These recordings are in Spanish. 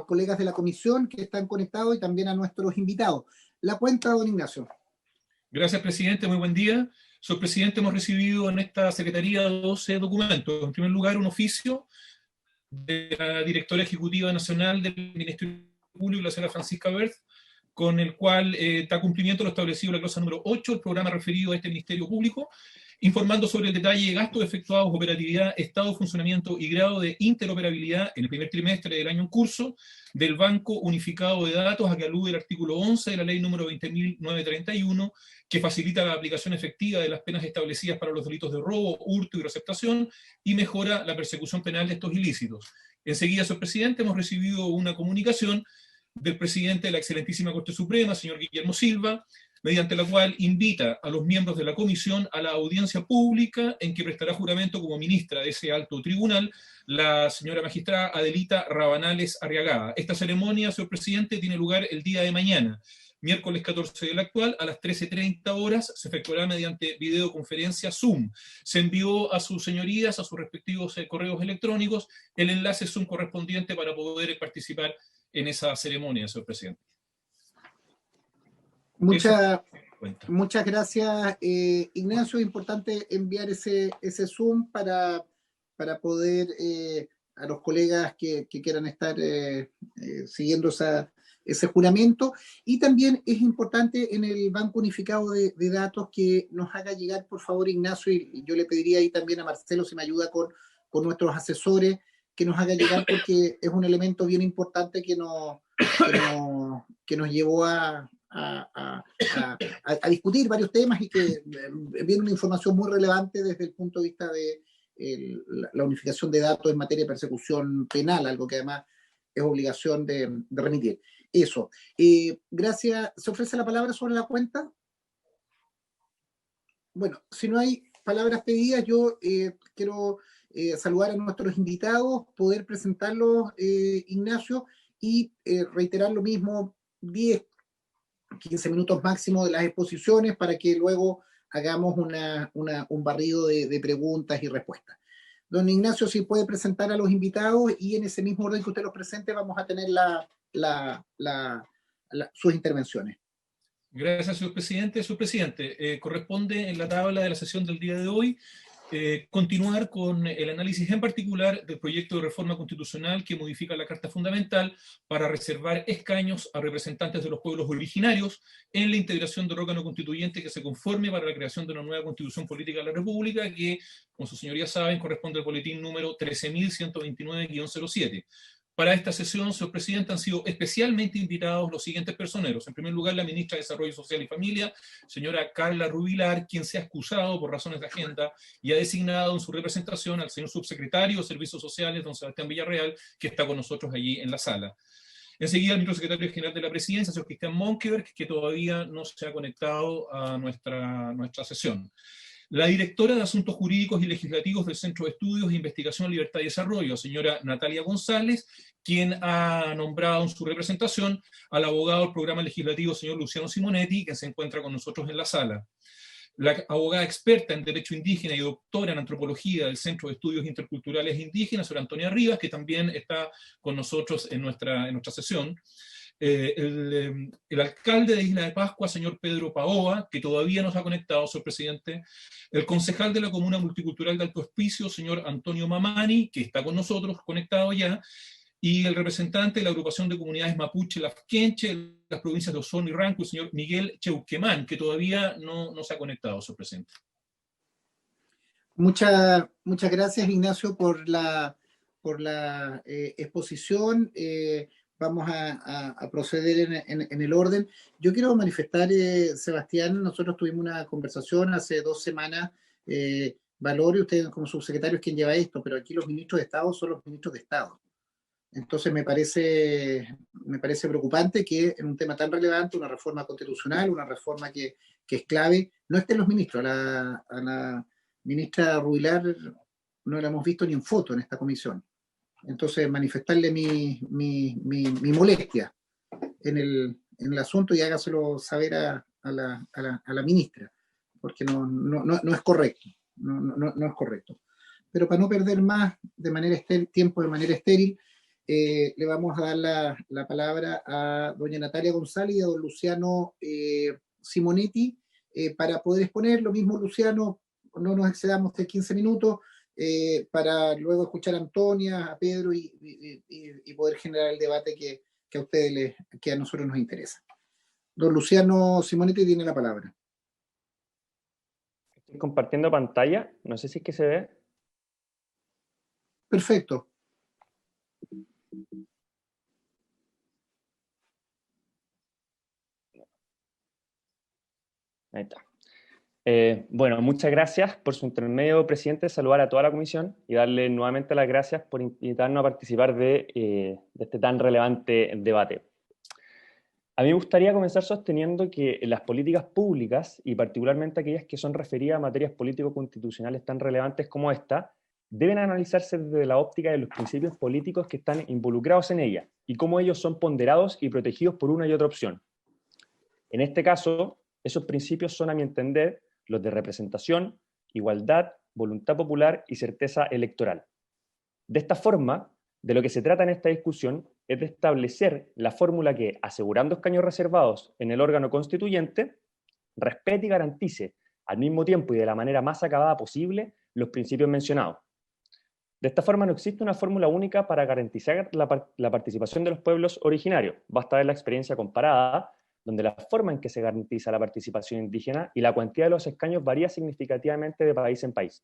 colegas de la comisión que están conectados y también a nuestros invitados. La cuenta, don Ignacio. Gracias, presidente. Muy buen día. Señor presidente, hemos recibido en esta secretaría 12 documentos. En primer lugar, un oficio de la directora ejecutiva nacional del Ministerio Público, la señora Francisca Berth, con el cual da cumplimiento a lo establecido en la glosa número 8, el programa referido a este Ministerio Público, informando sobre el detalle de gastos efectuados, operatividad, estado de funcionamiento y grado de interoperabilidad en el primer trimestre del año en curso del Banco Unificado de Datos, a que alude el artículo 11 de la ley número 20.931, que facilita la aplicación efectiva de las penas establecidas para los delitos de robo, hurto y receptación, y mejora la persecución penal de estos ilícitos. Enseguida, señor presidente, hemos recibido una comunicación del presidente de la excelentísima Corte Suprema, señor Guillermo Silva, mediante la cual invita a los miembros de la comisión a la audiencia pública en que prestará juramento como ministra de ese alto tribunal la señora magistrada Adelita Rabanales Arriagada. Esta ceremonia, señor presidente, tiene lugar el día de mañana, miércoles 14 del actual, a las 13:30 horas, se efectuará mediante videoconferencia Zoom. Se envió a sus señorías, a sus respectivos correos electrónicos, el enlace Zoom correspondiente para poder participar en esa ceremonia, señor presidente. Muchas gracias, Ignacio. Es importante enviar ese Zoom para poder, a los colegas que quieran estar siguiendo ese juramento. Y también es importante en el Banco Unificado de Datos que nos haga llegar, por favor, Ignacio, y yo le pediría ahí también a Marcelo si me ayuda con nuestros asesores, que nos haga llegar, porque es un elemento bien importante que nos llevó a discutir varios temas y que viene una información muy relevante desde el punto de vista de la unificación de datos en materia de persecución penal, algo que además es obligación de remitir. Eso. Gracias. ¿Se ofrece la palabra sobre la cuenta? Bueno, si no hay palabras pedidas, yo quiero saludar a nuestros invitados, poder presentarlos, Ignacio, y reiterar lo mismo, 10, 15 minutos máximo de las exposiciones para que luego hagamos un barrido de preguntas y respuestas. Don Ignacio, si puede presentar a los invitados, y en ese mismo orden que usted los presente vamos a tener sus intervenciones. Gracias, señor presidente. Señor presidente, corresponde en la tabla de la sesión del día de hoy continuar con el análisis en particular del proyecto de reforma constitucional que modifica la Carta Fundamental para reservar escaños a representantes de los pueblos originarios en la integración del órgano constituyente que se conforme para la creación de una nueva constitución política de la República, que, como sus señorías saben, corresponde al boletín número 13.129-07. Para esta sesión, señor presidente, han sido especialmente invitados los siguientes personeros. En primer lugar, la ministra de Desarrollo Social y Familia, señora Carla Rubilar, quien se ha excusado por razones de agenda y ha designado en su representación al señor subsecretario de Servicios Sociales, don Sebastián Villarreal, que está con nosotros allí en la sala. Enseguida, el ministro secretario general de la Presidencia, señor Cristian Monkeberg, que todavía no se ha conectado a nuestra sesión. La directora de Asuntos Jurídicos y Legislativos del Centro de Estudios e Investigación, Libertad y Desarrollo, señora Natalia González, quien ha nombrado en su representación al abogado del programa legislativo, señor Luciano Simonetti, que se encuentra con nosotros en la sala. La abogada experta en Derecho Indígena y doctora en Antropología del Centro de Estudios Interculturales Indígenas, señora Antonia Rivas, que también está con nosotros en nuestra sesión. El alcalde de Isla de Pascua, señor Pedro Paoa, que todavía no se ha conectado, señor presidente. El concejal de la Comuna Multicultural de Alto Hospicio, señor Antonio Mamani, que está con nosotros, conectado ya. Y el representante de la agrupación de comunidades mapuche Lafkenche, las provincias de Osorno y Ranco, el señor Miguel Cheuquemán, que todavía no se ha conectado, señor presidente. Muchas gracias, Ignacio, por la exposición. Vamos a proceder en el orden. Yo quiero manifestar, Sebastián, nosotros tuvimos una conversación hace 2 semanas, Valorio, usted como subsecretario es quien lleva esto, pero aquí los ministros de Estado son los ministros de Estado. Entonces me parece preocupante que en un tema tan relevante, una reforma constitucional, una reforma que es clave, no estén los ministros. A la ministra Rubilar no la hemos visto ni en foto en esta comisión. Entonces manifestarle mi molestia en el asunto, y hágaselo saber a la ministra, porque no es correcto. No es correcto. Pero para no perder más tiempo de manera estéril, le vamos a dar la palabra a doña Natalia González y a don Luciano Simonetti para poder exponer. Lo mismo, Luciano, no nos excedamos de 15 minutos para luego escuchar a Antonia, a Pedro y poder generar el debate que a ustedes que a nosotros nos interesa. Don Luciano Simonetti tiene la palabra. Estoy compartiendo pantalla, no sé si es que se ve. Perfecto. Ahí está. Bueno, muchas gracias por su intermedio, presidente, saludar a toda la comisión y darle nuevamente las gracias por invitarnos a participar de este tan relevante debate. A mí me gustaría comenzar sosteniendo que las políticas públicas, y particularmente aquellas que son referidas a materias político-constitucionales tan relevantes como esta, deben analizarse desde la óptica de los principios políticos que están involucrados en ellas y cómo ellos son ponderados y protegidos por una y otra opción. En este caso, esos principios son, a mi entender, los de representación, igualdad, voluntad popular y certeza electoral. De esta forma, de lo que se trata en esta discusión es de establecer la fórmula que, asegurando escaños reservados en el órgano constituyente, respete y garantice al mismo tiempo y de la manera más acabada posible los principios mencionados. De esta forma no existe una fórmula única para garantizar la participación de los pueblos originarios. Basta ver la experiencia comparada, donde la forma en que se garantiza la participación indígena y la cuantía de los escaños varía significativamente de país en país.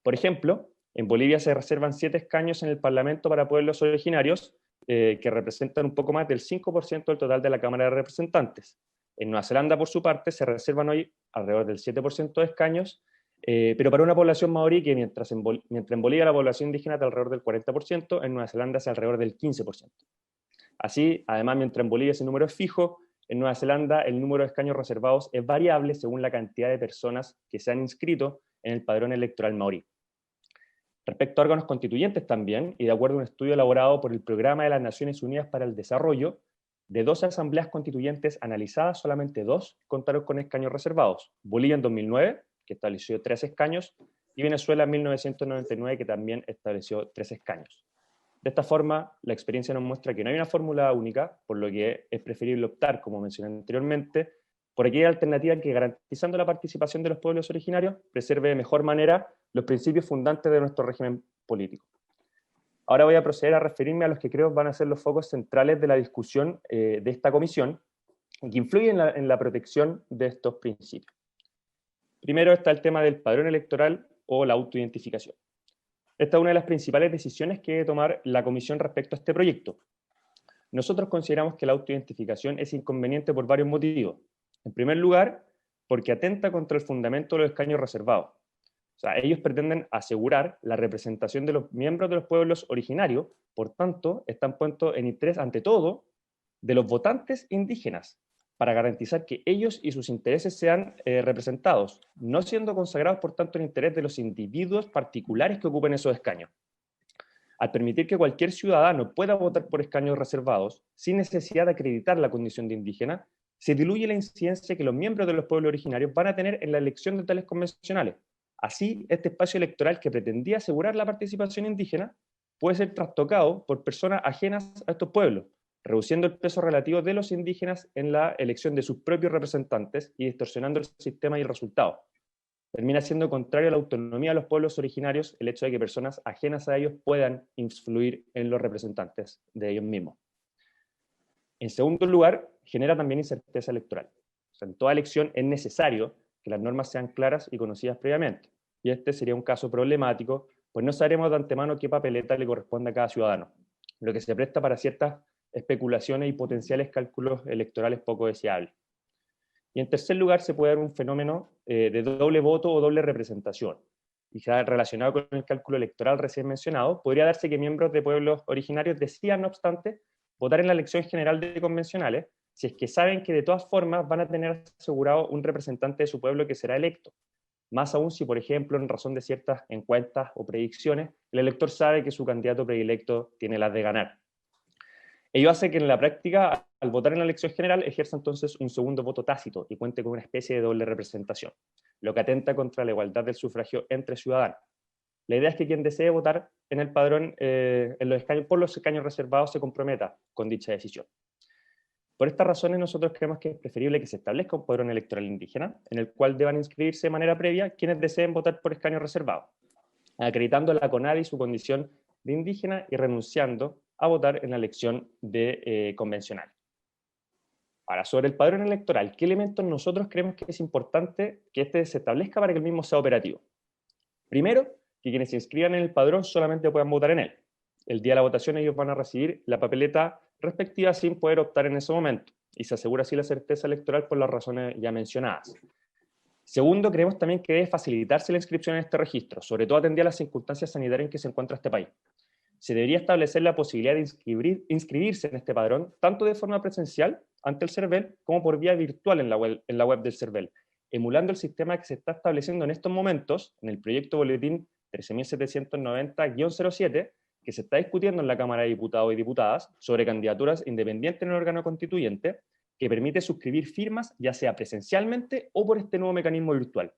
Por ejemplo, en Bolivia se reservan 7 escaños en el Parlamento para pueblos originarios, que representan un poco más del 5% del total de la Cámara de Representantes. En Nueva Zelanda, por su parte, se reservan hoy alrededor del 7% de escaños, pero para una población maorí que mientras en Bolivia la población indígena es de alrededor del 40%, en Nueva Zelanda es alrededor del 15%. Así, además, mientras en Bolivia ese número es fijo, en Nueva Zelanda el número de escaños reservados es variable según la cantidad de personas que se han inscrito en el padrón electoral maorí. Respecto a órganos constituyentes también, y de acuerdo a un estudio elaborado por el Programa de las Naciones Unidas para el Desarrollo, de 12 asambleas constituyentes analizadas, solamente 2 contaron con escaños reservados. Bolivia en 2009, que estableció 3 escaños, y Venezuela en 1999, que también estableció 3 escaños. De esta forma, la experiencia nos muestra que no hay una fórmula única, por lo que es preferible optar, como mencioné anteriormente, por aquella alternativa que, garantizando la participación de los pueblos originarios, preserve de mejor manera los principios fundantes de nuestro régimen político. Ahora voy a proceder a referirme a los que creo van a ser los focos centrales de la discusión de esta comisión y que influyen en la protección de estos principios. Primero está el tema del padrón electoral o la autoidentificación. Esta es una de las principales decisiones que debe tomar la comisión respecto a este proyecto. Nosotros consideramos que la autoidentificación es inconveniente por varios motivos. En primer lugar, porque atenta contra el fundamento de los escaños reservados. O sea, ellos pretenden asegurar la representación de los miembros de los pueblos originarios, por tanto, están puestos en interés, ante todo, de los votantes indígenas, para garantizar que ellos y sus intereses sean representados, no siendo consagrados, por tanto, el interés de los individuos particulares que ocupen esos escaños. Al permitir que cualquier ciudadano pueda votar por escaños reservados, sin necesidad de acreditar la condición de indígena, se diluye la incidencia que los miembros de los pueblos originarios van a tener en la elección de tales convencionales. Así, este espacio electoral que pretendía asegurar la participación indígena puede ser trastocado por personas ajenas a estos pueblos, reduciendo el peso relativo de los indígenas en la elección de sus propios representantes y distorsionando el sistema y el resultado. Termina siendo contrario a la autonomía de los pueblos originarios el hecho de que personas ajenas a ellos puedan influir en los representantes de ellos mismos. En segundo lugar, genera también incerteza electoral. O sea, en toda elección es necesario que las normas sean claras y conocidas previamente. Y este sería un caso problemático, pues no sabremos de antemano qué papeleta le corresponde a cada ciudadano, lo que se presta para ciertas especulaciones y potenciales cálculos electorales poco deseables. Y en tercer lugar, se puede dar un fenómeno de doble voto o doble representación. Y ya relacionado con el cálculo electoral recién mencionado, podría darse que miembros de pueblos originarios decidan, no obstante, votar en la elección general de convencionales, si es que saben que de todas formas van a tener asegurado un representante de su pueblo que será electo. Más aún si, por ejemplo, en razón de ciertas encuestas o predicciones, el elector sabe que su candidato predilecto tiene las de ganar. Ello hace que en la práctica, al votar en la elección general, ejerza entonces un segundo voto tácito y cuente con una especie de doble representación, lo que atenta contra la igualdad del sufragio entre ciudadanos. La idea es que quien desee votar en el padrón en los escaños, por los escaños reservados se comprometa con dicha decisión. Por estas razones nosotros creemos que es preferible que se establezca un padrón electoral indígena en el cual deban inscribirse de manera previa quienes deseen votar por escaños reservados, acreditando a la CONADI su condición de indígena y renunciando a votar en la elección de convencional. Ahora, sobre el padrón electoral, ¿qué elementos nosotros creemos que es importante que este se establezca para que el mismo sea operativo? Primero, que quienes se inscriban en el padrón solamente puedan votar en él. El día de la votación ellos van a recibir la papeleta respectiva sin poder optar en ese momento, y se asegura así la certeza electoral por las razones ya mencionadas. Segundo, creemos también que debe facilitarse la inscripción en este registro, sobre todo atendida a las circunstancias sanitarias en que se encuentra este país. Se debería establecer la posibilidad de inscribirse en este padrón, tanto de forma presencial ante el CERVEL, como por vía virtual en la web del CERVEL, emulando el sistema que se está estableciendo en estos momentos en el proyecto boletín 13.790-07, que se está discutiendo en la Cámara de Diputados y Diputadas sobre candidaturas independientes en el órgano constituyente, que permite suscribir firmas ya sea presencialmente o por este nuevo mecanismo virtual.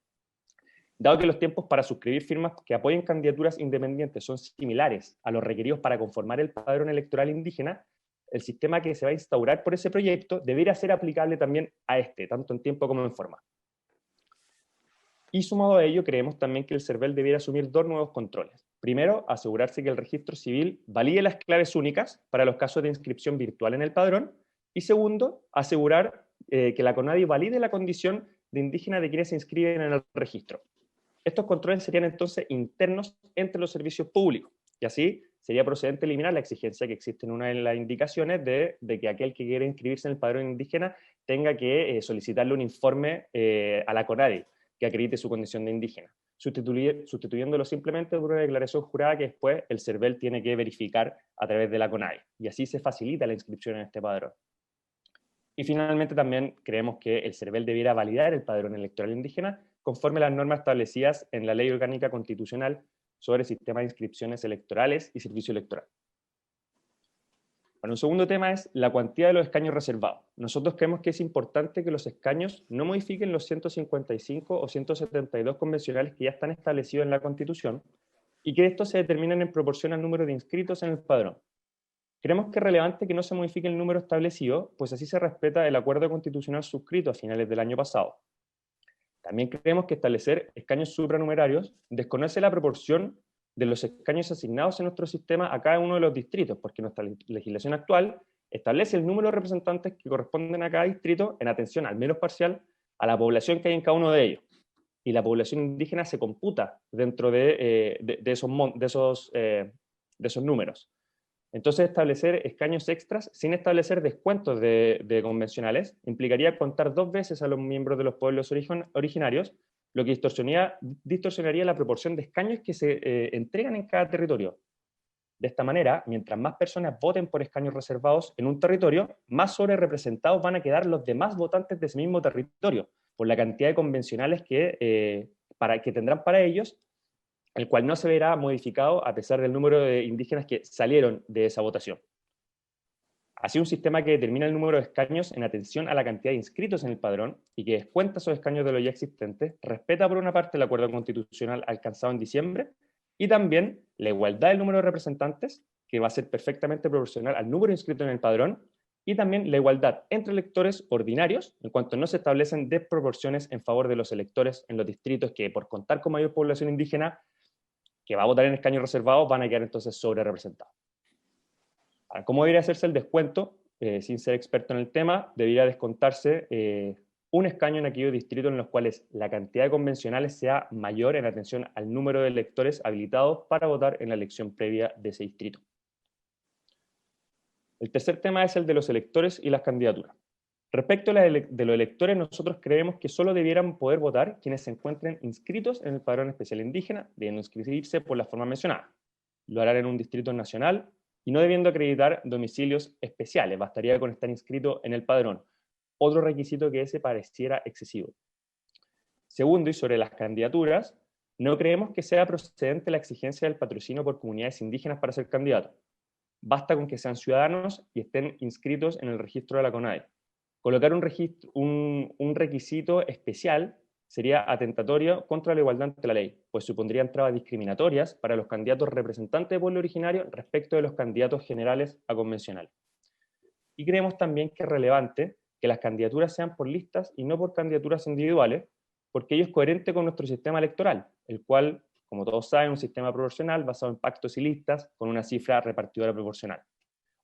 Dado que los tiempos para suscribir firmas que apoyen candidaturas independientes son similares a los requeridos para conformar el padrón electoral indígena, el sistema que se va a instaurar por ese proyecto debería ser aplicable también a este, tanto en tiempo como en forma. Y sumado a ello, creemos también que el CERVEL debiera asumir dos nuevos controles. Primero, asegurarse que el registro civil valide las claves únicas para los casos de inscripción virtual en el padrón. Y segundo, asegurar que la CONADI valide la condición de indígena de quienes se inscriben en el registro. Estos controles serían entonces internos entre los servicios públicos. Y así sería procedente eliminar la exigencia que existe en una de las indicaciones de que aquel que quiere inscribirse en el padrón indígena tenga que solicitarle un informe a la CONADI que acredite su condición de indígena, sustituyéndolo simplemente por una declaración jurada que después el CERVEL tiene que verificar a través de la CONADI, y así se facilita la inscripción en este padrón. Y finalmente también creemos que el CERVEL debiera validar el padrón electoral indígena conforme a las normas establecidas en la Ley Orgánica Constitucional sobre Sistema de Inscripciones Electorales y Servicio Electoral. Bueno, un segundo tema es la cuantía de los escaños reservados. Nosotros creemos que es importante que los escaños no modifiquen los 155 o 172 convencionales que ya están establecidos en la Constitución y que estos se determinen en proporción al número de inscritos en el padrón. Creemos que es relevante que no se modifique el número establecido, pues así se respeta el acuerdo constitucional suscrito a finales del año pasado. También creemos que establecer escaños supranumerarios desconoce la proporción de los escaños asignados en nuestro sistema a cada uno de los distritos, porque nuestra legislación actual establece el número de representantes que corresponden a cada distrito en atención al menos parcial a la población que hay en cada uno de ellos. Y la población indígena se computa dentro de esos números. Entonces, establecer escaños extras sin establecer descuentos de convencionales implicaría contar dos veces a los miembros de los pueblos originarios, lo que distorsionaría la proporción de escaños que se entregan en cada territorio. De esta manera, mientras más personas voten por escaños reservados en un territorio, más sobrerepresentados van a quedar los demás votantes de ese mismo territorio, por la cantidad de convencionales que tendrán para ellos, el cual no se verá modificado a pesar del número de indígenas que salieron de esa votación. Así, un sistema que determina el número de escaños en atención a la cantidad de inscritos en el padrón y que descuenta esos escaños de los ya existentes, respeta por una parte el acuerdo constitucional alcanzado en diciembre y también la igualdad del número de representantes, que va a ser perfectamente proporcional al número inscrito en el padrón, y también la igualdad entre electores ordinarios, en cuanto no se establecen desproporciones en favor de los electores en los distritos que, por contar con mayor población indígena que va a votar en escaños reservados, van a quedar entonces sobre representados. Ahora, ¿cómo debería hacerse el descuento? Sin ser experto en el tema, debería descontarse un escaño en aquellos distritos en los cuales la cantidad de convencionales sea mayor en atención al número de electores habilitados para votar en la elección previa de ese distrito. El tercer tema es el de los electores y las candidaturas. Respecto a de los electores, nosotros creemos que solo debieran poder votar quienes se encuentren inscritos en el padrón especial indígena, debiendo inscribirse por la forma mencionada. Lo harán en un distrito nacional y no debiendo acreditar domicilios especiales, bastaría con estar inscrito en el padrón. Otro requisito que ese pareciera excesivo. Segundo, y sobre las candidaturas, no creemos que sea procedente la exigencia del patrocinio por comunidades indígenas para ser candidato. Basta con que sean ciudadanos y estén inscritos en el registro de la CONADI. Colocar un requisito especial sería atentatorio contra la igualdad ante la ley, pues supondrían trabas discriminatorias para los candidatos representantes de pueblo originario respecto de los candidatos generales a convencional. Y creemos también que es relevante que las candidaturas sean por listas y no por candidaturas individuales, porque ello es coherente con nuestro sistema electoral, el cual, como todos saben, es un sistema proporcional basado en pactos y listas con una cifra repartidora proporcional.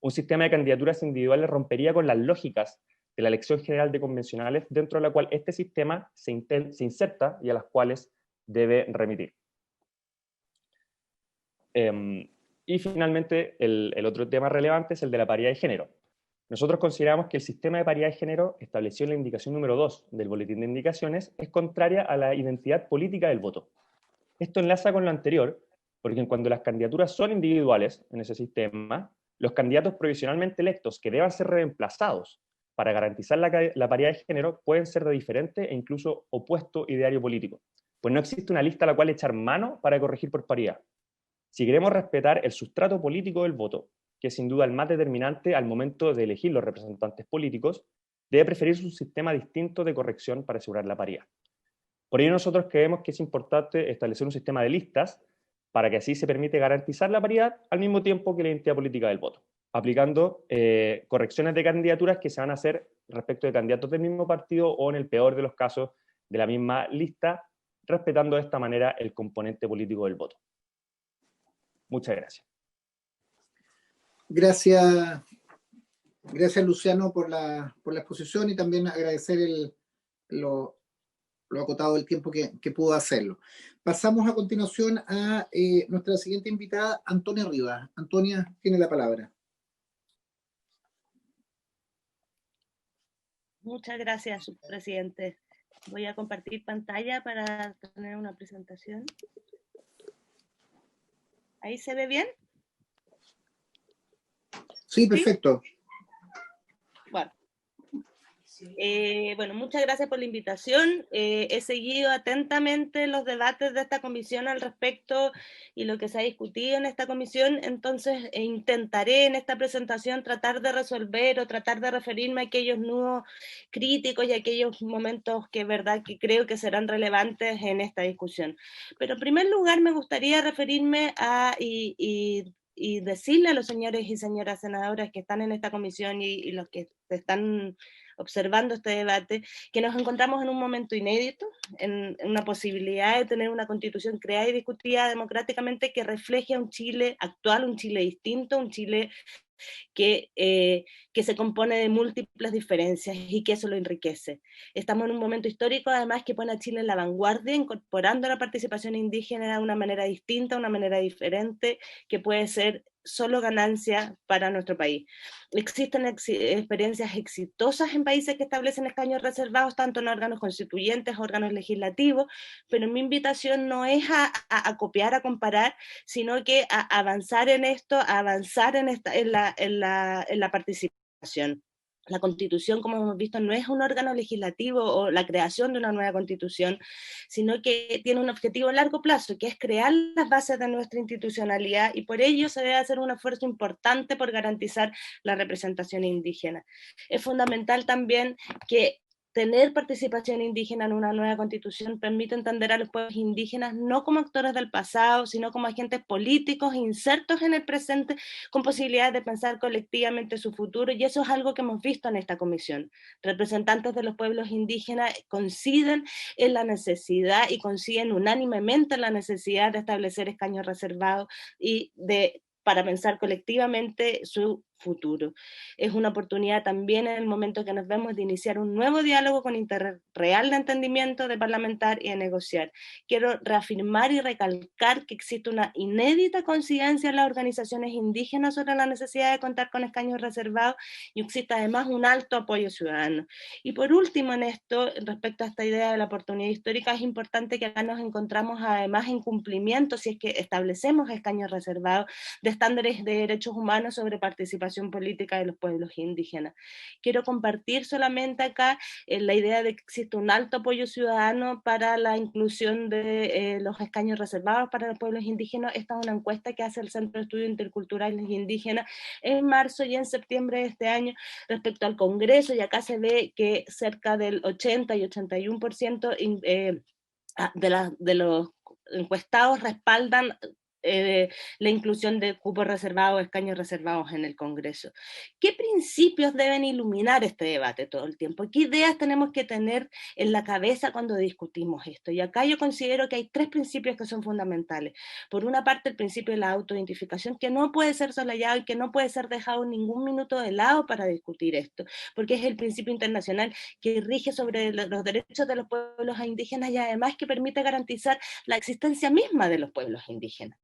Un sistema de candidaturas individuales rompería con las lógicas de la elección general de convencionales, dentro de la cual este sistema se inserta y a las cuales debe remitir. Y finalmente, el otro tema relevante es el de la paridad de género. Nosotros consideramos que el sistema de paridad de género establecido en la indicación número 2 del Boletín de Indicaciones es contraria a la identidad política del voto. Esto enlaza con lo anterior, porque cuando las candidaturas son individuales en ese sistema, los candidatos provisionalmente electos que deban ser reemplazados para garantizar la paridad de género pueden ser de diferente e incluso opuesto ideario político, pues no existe una lista a la cual echar mano para corregir por paridad. Si queremos respetar el sustrato político del voto, que es sin duda el más determinante al momento de elegir los representantes políticos, debe preferirse un sistema distinto de corrección para asegurar la paridad. Por ello nosotros creemos que es importante establecer un sistema de listas para que así se permite garantizar la paridad al mismo tiempo que la identidad política del voto, aplicando correcciones de candidaturas que se van a hacer respecto de candidatos del mismo partido o, en el peor de los casos, de la misma lista, respetando de esta manera el componente político del voto. Muchas gracias. Gracias Luciano por la exposición y también agradecer lo acotado del tiempo que pudo hacerlo. Pasamos a continuación a nuestra siguiente invitada, Antonia Rivas. Antonia, tiene la palabra. Muchas gracias, subpresidente. Voy a compartir pantalla para tener una presentación. ¿Ahí se ve bien? Sí, perfecto. Bueno, muchas gracias por la invitación. He seguido atentamente los debates de esta comisión al respecto y lo que se ha discutido en esta comisión, entonces intentaré en esta presentación tratar de resolver o tratar de referirme a aquellos nudos críticos y a aquellos momentos que verdad que creo que serán relevantes en esta discusión. Pero en primer lugar me gustaría referirme a y decirle a los señores y señoras senadoras que están en esta comisión y los que están observando este debate, que nos encontramos en un momento inédito, en una posibilidad de tener una constitución creada y discutida democráticamente que refleje a un Chile actual, un Chile distinto, un Chile que se compone de múltiples diferencias y que eso lo enriquece. Estamos en un momento histórico, además, que pone a Chile en la vanguardia, incorporando la participación indígena de una manera distinta, una manera diferente, que puede ser solo ganancia para nuestro país. Existen experiencias exitosas en países que establecen escaños reservados, tanto en órganos constituyentes, órganos legislativos, pero mi invitación no es a copiar, a comparar, sino que a avanzar en esto, a avanzar en la participación. La Constitución, como hemos visto, no es un órgano legislativo o la creación de una nueva Constitución, sino que tiene un objetivo a largo plazo, que es crear las bases de nuestra institucionalidad, y por ello se debe hacer un esfuerzo importante por garantizar la representación indígena. Es fundamental también que tener participación indígena en una nueva constitución permite entender a los pueblos indígenas no como actores del pasado, sino como agentes políticos insertos en el presente con posibilidades de pensar colectivamente su futuro, y eso es algo que hemos visto en esta comisión. Representantes de los pueblos indígenas coinciden en la necesidad y coinciden unánimemente en la necesidad de establecer escaños reservados y para pensar colectivamente su futuro. Es una oportunidad también en el momento que nos vemos de iniciar un nuevo diálogo con interés real de entendimiento, de parlamentar y de negociar. Quiero reafirmar y recalcar que existe una inédita coincidencia en las organizaciones indígenas sobre la necesidad de contar con escaños reservados y existe además un alto apoyo ciudadano. Y por último en esto, respecto a esta idea de la oportunidad histórica, es importante que acá nos encontramos además en cumplimiento, si es que establecemos escaños reservados, de estándares de derechos humanos sobre participación participación política de los pueblos indígenas. Quiero compartir solamente acá la idea de que existe un alto apoyo ciudadano para la inclusión de los escaños reservados para los pueblos indígenas. Esta es una encuesta que hace el Centro de Estudios Interculturales Indígenas en marzo y en septiembre de este año respecto al Congreso, y acá se ve que cerca del 80 y 81% de los encuestados respaldan la inclusión de cupos reservados, escaños reservados en el Congreso. ¿Qué principios deben iluminar este debate todo el tiempo? ¿Qué ideas tenemos que tener en la cabeza cuando discutimos esto? Y acá yo considero que hay 3 principios que son fundamentales. Por una parte, el principio de la autoidentificación, que no puede ser soslayado y que no puede ser dejado ningún minuto de lado para discutir esto, porque es el principio internacional que rige sobre los derechos de los pueblos indígenas y además que permite garantizar la existencia misma de los pueblos indígenas.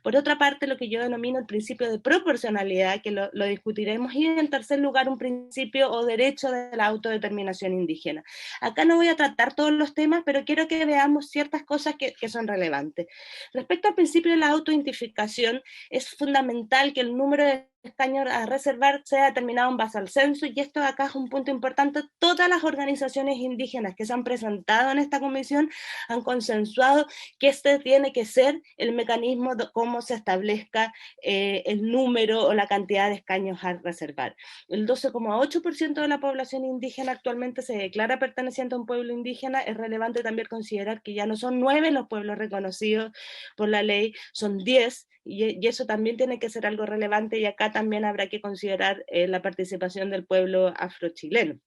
Por otra parte, lo que yo denomino el principio de proporcionalidad, que lo discutiremos, y en tercer lugar, un principio o derecho de la autodeterminación indígena. Acá no voy a tratar todos los temas, pero quiero que veamos ciertas cosas que son relevantes. Respecto al principio de la autoidentificación, es fundamental que el número de escaños a reservar sea determinado en base al censo, y esto acá es un punto importante. Todas las organizaciones indígenas que se han presentado en esta comisión han consensuado que este tiene que ser el mecanismo de cómo se establezca el número o la cantidad de escaños a reservar. El 12,8% de la población indígena actualmente se declara perteneciente a un pueblo indígena. Es relevante también considerar que ya no son 9 los pueblos reconocidos por la ley, son 10, y eso también tiene que ser algo relevante, y acá también habrá que considerar la participación del pueblo afrochileno.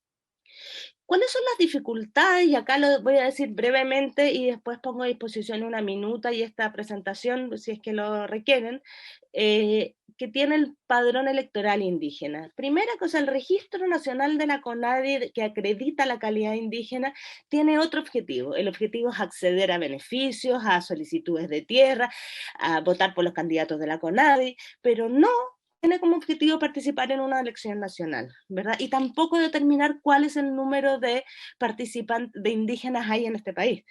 ¿Cuáles son las dificultades? Y acá lo voy a decir brevemente y después pongo a disposición una minuta y esta presentación, si es que lo requieren, que tiene el padrón electoral indígena. Primera cosa, el Registro Nacional de la CONADI, que acredita la calidad indígena, tiene otro objetivo. El objetivo es acceder a beneficios, a solicitudes de tierra, a votar por los candidatos de la CONADI, pero no tiene como objetivo participar en una elección nacional, ¿verdad? Y tampoco determinar cuál es el número de participantes, de indígenas hay en este país.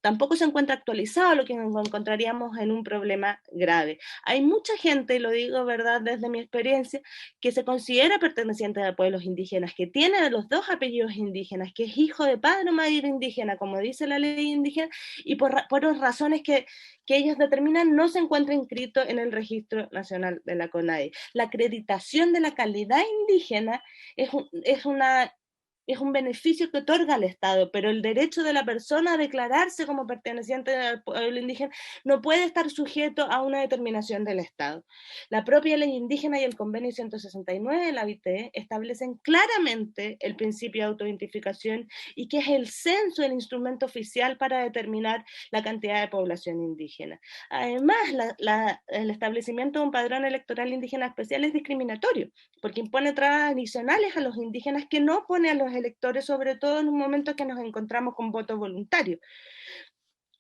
Tampoco se encuentra actualizado, lo que nos encontraríamos en un problema grave. Hay mucha gente, y lo digo, ¿verdad?, desde mi experiencia, que se considera perteneciente a pueblos indígenas, que tiene los 2 apellidos indígenas, que es hijo de padre o madre indígena, como dice la ley indígena, y por razones que ellos determinan, no se encuentra inscrito en el Registro Nacional de la CONADI. La acreditación de la calidad indígena es un beneficio que otorga el Estado, pero el derecho de la persona a declararse como perteneciente al pueblo indígena no puede estar sujeto a una determinación del Estado. La propia ley indígena y el convenio 169 de la OIT establecen claramente el principio de autoidentificación y que es el censo el instrumento oficial para determinar la cantidad de población indígena. Además, el establecimiento de un padrón electoral indígena especial es discriminatorio, porque impone trabas adicionales a los indígenas que no pone a los electores, sobre todo en un momento que nos encontramos con voto voluntario.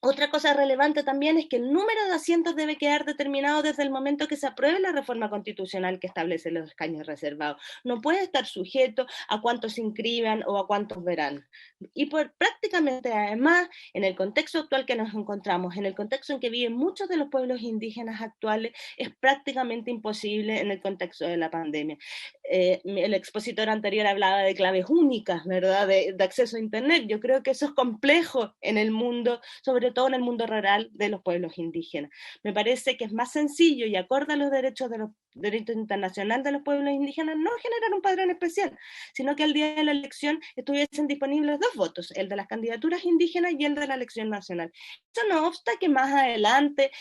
Otra cosa relevante también es que el número de asientos debe quedar determinado desde el momento que se apruebe la reforma constitucional que establece los escaños reservados. No puede estar sujeto a cuántos se inscriban o a cuántos verán. Y prácticamente, además, en el contexto actual que nos encontramos, en el contexto en que viven muchos de los pueblos indígenas actuales, es prácticamente imposible en el contexto de la pandemia. El expositor anterior hablaba de claves únicas, ¿verdad?, de acceso a Internet. Yo creo que eso es complejo en el mundo, sobre todo en el mundo rural de los pueblos indígenas. Me parece que es más sencillo y acorde a los derechos internacionales de los pueblos indígenas no generar un padrón especial, sino que al día de la elección estuviesen disponibles 2 votos, el de las candidaturas indígenas y el de la elección nacional. Eso no obsta que más adelante,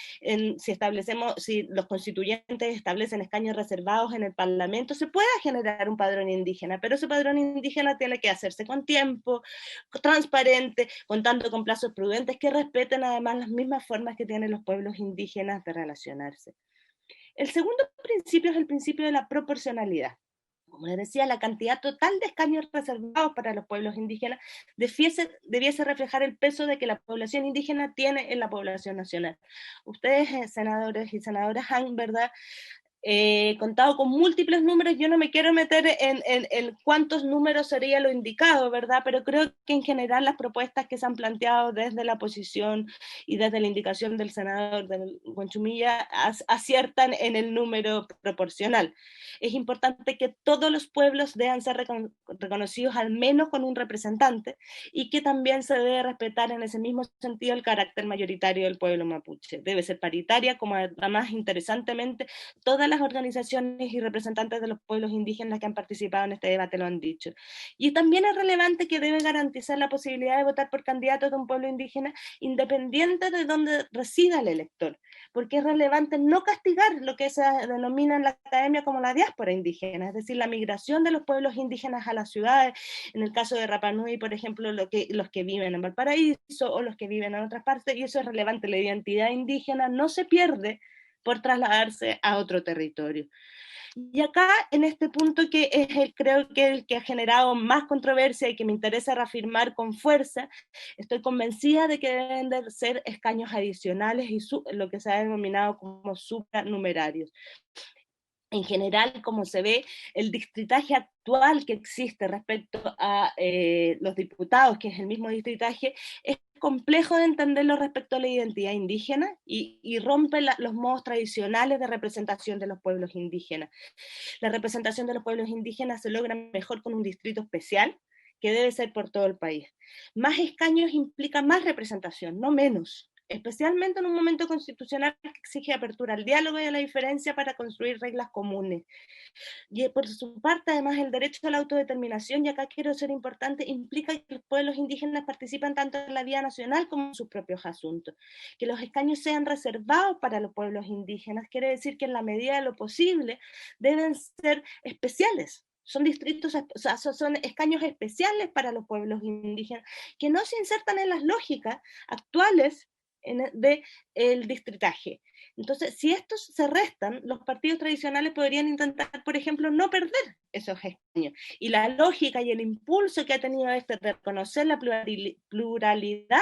si los constituyentes establecen escaños reservados en el Parlamento, se pueda generar un padrón indígena, pero ese padrón indígena tiene que hacerse con tiempo, transparente, contando con plazos prudentes que respeten además las mismas formas que tienen los pueblos indígenas de relacionarse. El segundo principio es el principio de la proporcionalidad. Como les decía, la cantidad total de escaños reservados para los pueblos indígenas debiese reflejar el peso de que la población indígena tiene en la población nacional. Ustedes, senadores y senadoras, han, ¿verdad?, contado con múltiples números. Yo no me quiero meter en cuántos números sería lo indicado, ¿verdad? Pero creo que en general las propuestas que se han planteado desde la oposición y desde la indicación del senador Huanchumilla aciertan en el número proporcional. Es importante que todos los pueblos deban ser reconocidos al menos con un representante, y que también se debe respetar en ese mismo sentido el carácter mayoritario del pueblo mapuche. Debe ser paritaria, como además interesantemente todas las organizaciones y representantes de los pueblos indígenas que han participado en este debate lo han dicho. Y también es relevante que debe garantizar la posibilidad de votar por candidatos de un pueblo indígena independiente de donde resida el elector, porque es relevante no castigar lo que se denomina en la academia como la diáspora indígena, es decir, la migración de los pueblos indígenas a las ciudades. En el caso de Rapa Nui, por ejemplo, los que viven en Valparaíso o los que viven en otras partes, y eso es relevante. La identidad indígena no se pierde por trasladarse a otro territorio. Y acá, en este punto que es creo que el que ha generado más controversia y que me interesa reafirmar con fuerza, estoy convencida de que deben de ser escaños adicionales y lo que se ha denominado como supranumerarios. En general, como se ve, el distritaje actual que existe respecto a los diputados, que es el mismo distritaje, es complejo de entenderlo respecto a la identidad indígena y rompe los modos tradicionales de representación de los pueblos indígenas. La representación de los pueblos indígenas se logra mejor con un distrito especial, que debe ser por todo el país. Más escaños implica más representación, no menos, especialmente en un momento constitucional que exige apertura al diálogo y a la diferencia para construir reglas comunes. Y por su parte, además, el derecho a la autodeterminación, y acá quiero ser importante, implica que los pueblos indígenas participan tanto en la vida nacional como en sus propios asuntos. Que los escaños sean reservados para los pueblos indígenas quiere decir que en la medida de lo posible deben ser especiales. Son distritos, o sea, son escaños especiales para los pueblos indígenas, que no se insertan en las lógicas actuales del distritaje. Entonces, si estos se restan, los partidos tradicionales podrían intentar, por ejemplo, no perder esos escaños. Y la lógica y el impulso que ha tenido de reconocer la pluralidad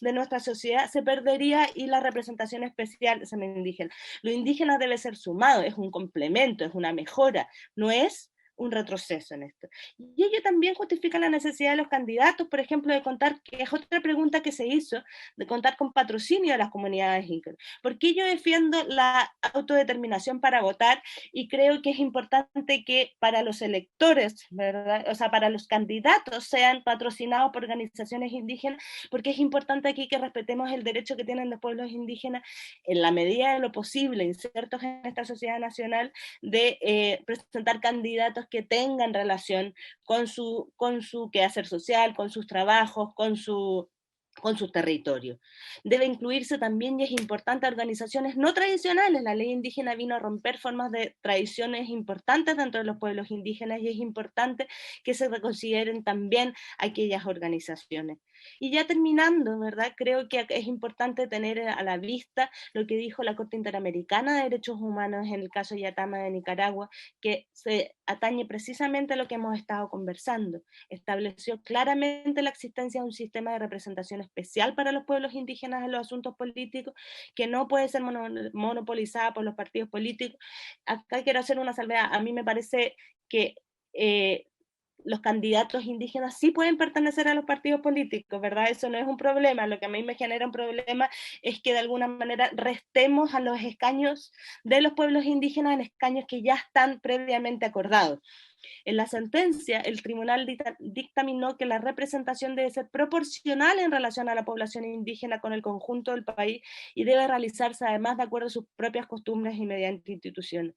de nuestra sociedad se perdería, y la representación especial se indígena. Lo indígena debe ser sumado, es un complemento, es una mejora, no es un retroceso en esto. Y ello también justifica la necesidad de los candidatos, por ejemplo, de contar, que es otra pregunta que se hizo, de contar con patrocinio de las comunidades indígenas. Porque yo defiendo la autodeterminación para votar, y creo que es importante que para los electores, ¿verdad? O sea, para los candidatos sean patrocinados por organizaciones indígenas, porque es importante aquí que respetemos el derecho que tienen los pueblos indígenas, en la medida de lo posible, insertos en esta sociedad nacional, de presentar candidatos que tengan relación con su quehacer social, con sus trabajos, con su territorio. Debe incluirse también, y es importante, organizaciones no tradicionales. La ley indígena vino a romper formas de tradiciones importantes dentro de los pueblos indígenas, y es importante que se reconsideren también aquellas organizaciones. Y ya terminando, ¿verdad? Creo que es importante tener a la vista lo que dijo la Corte Interamericana de Derechos Humanos en el caso Yatama de Nicaragua, que se atañe precisamente a lo que hemos estado conversando. Estableció claramente la existencia de un sistema de representación especial para los pueblos indígenas en los asuntos políticos, que no puede ser monopolizada por los partidos políticos. Acá quiero hacer una salvedad. A mí me parece que los candidatos indígenas sí pueden pertenecer a los partidos políticos, ¿verdad? Eso no es un problema. Lo que a mí me genera un problema es que de alguna manera restemos a los escaños de los pueblos indígenas en escaños que ya están previamente acordados. En la sentencia, el tribunal dictaminó que la representación debe ser proporcional en relación a la población indígena con el conjunto del país, y debe realizarse además de acuerdo a sus propias costumbres y mediante instituciones.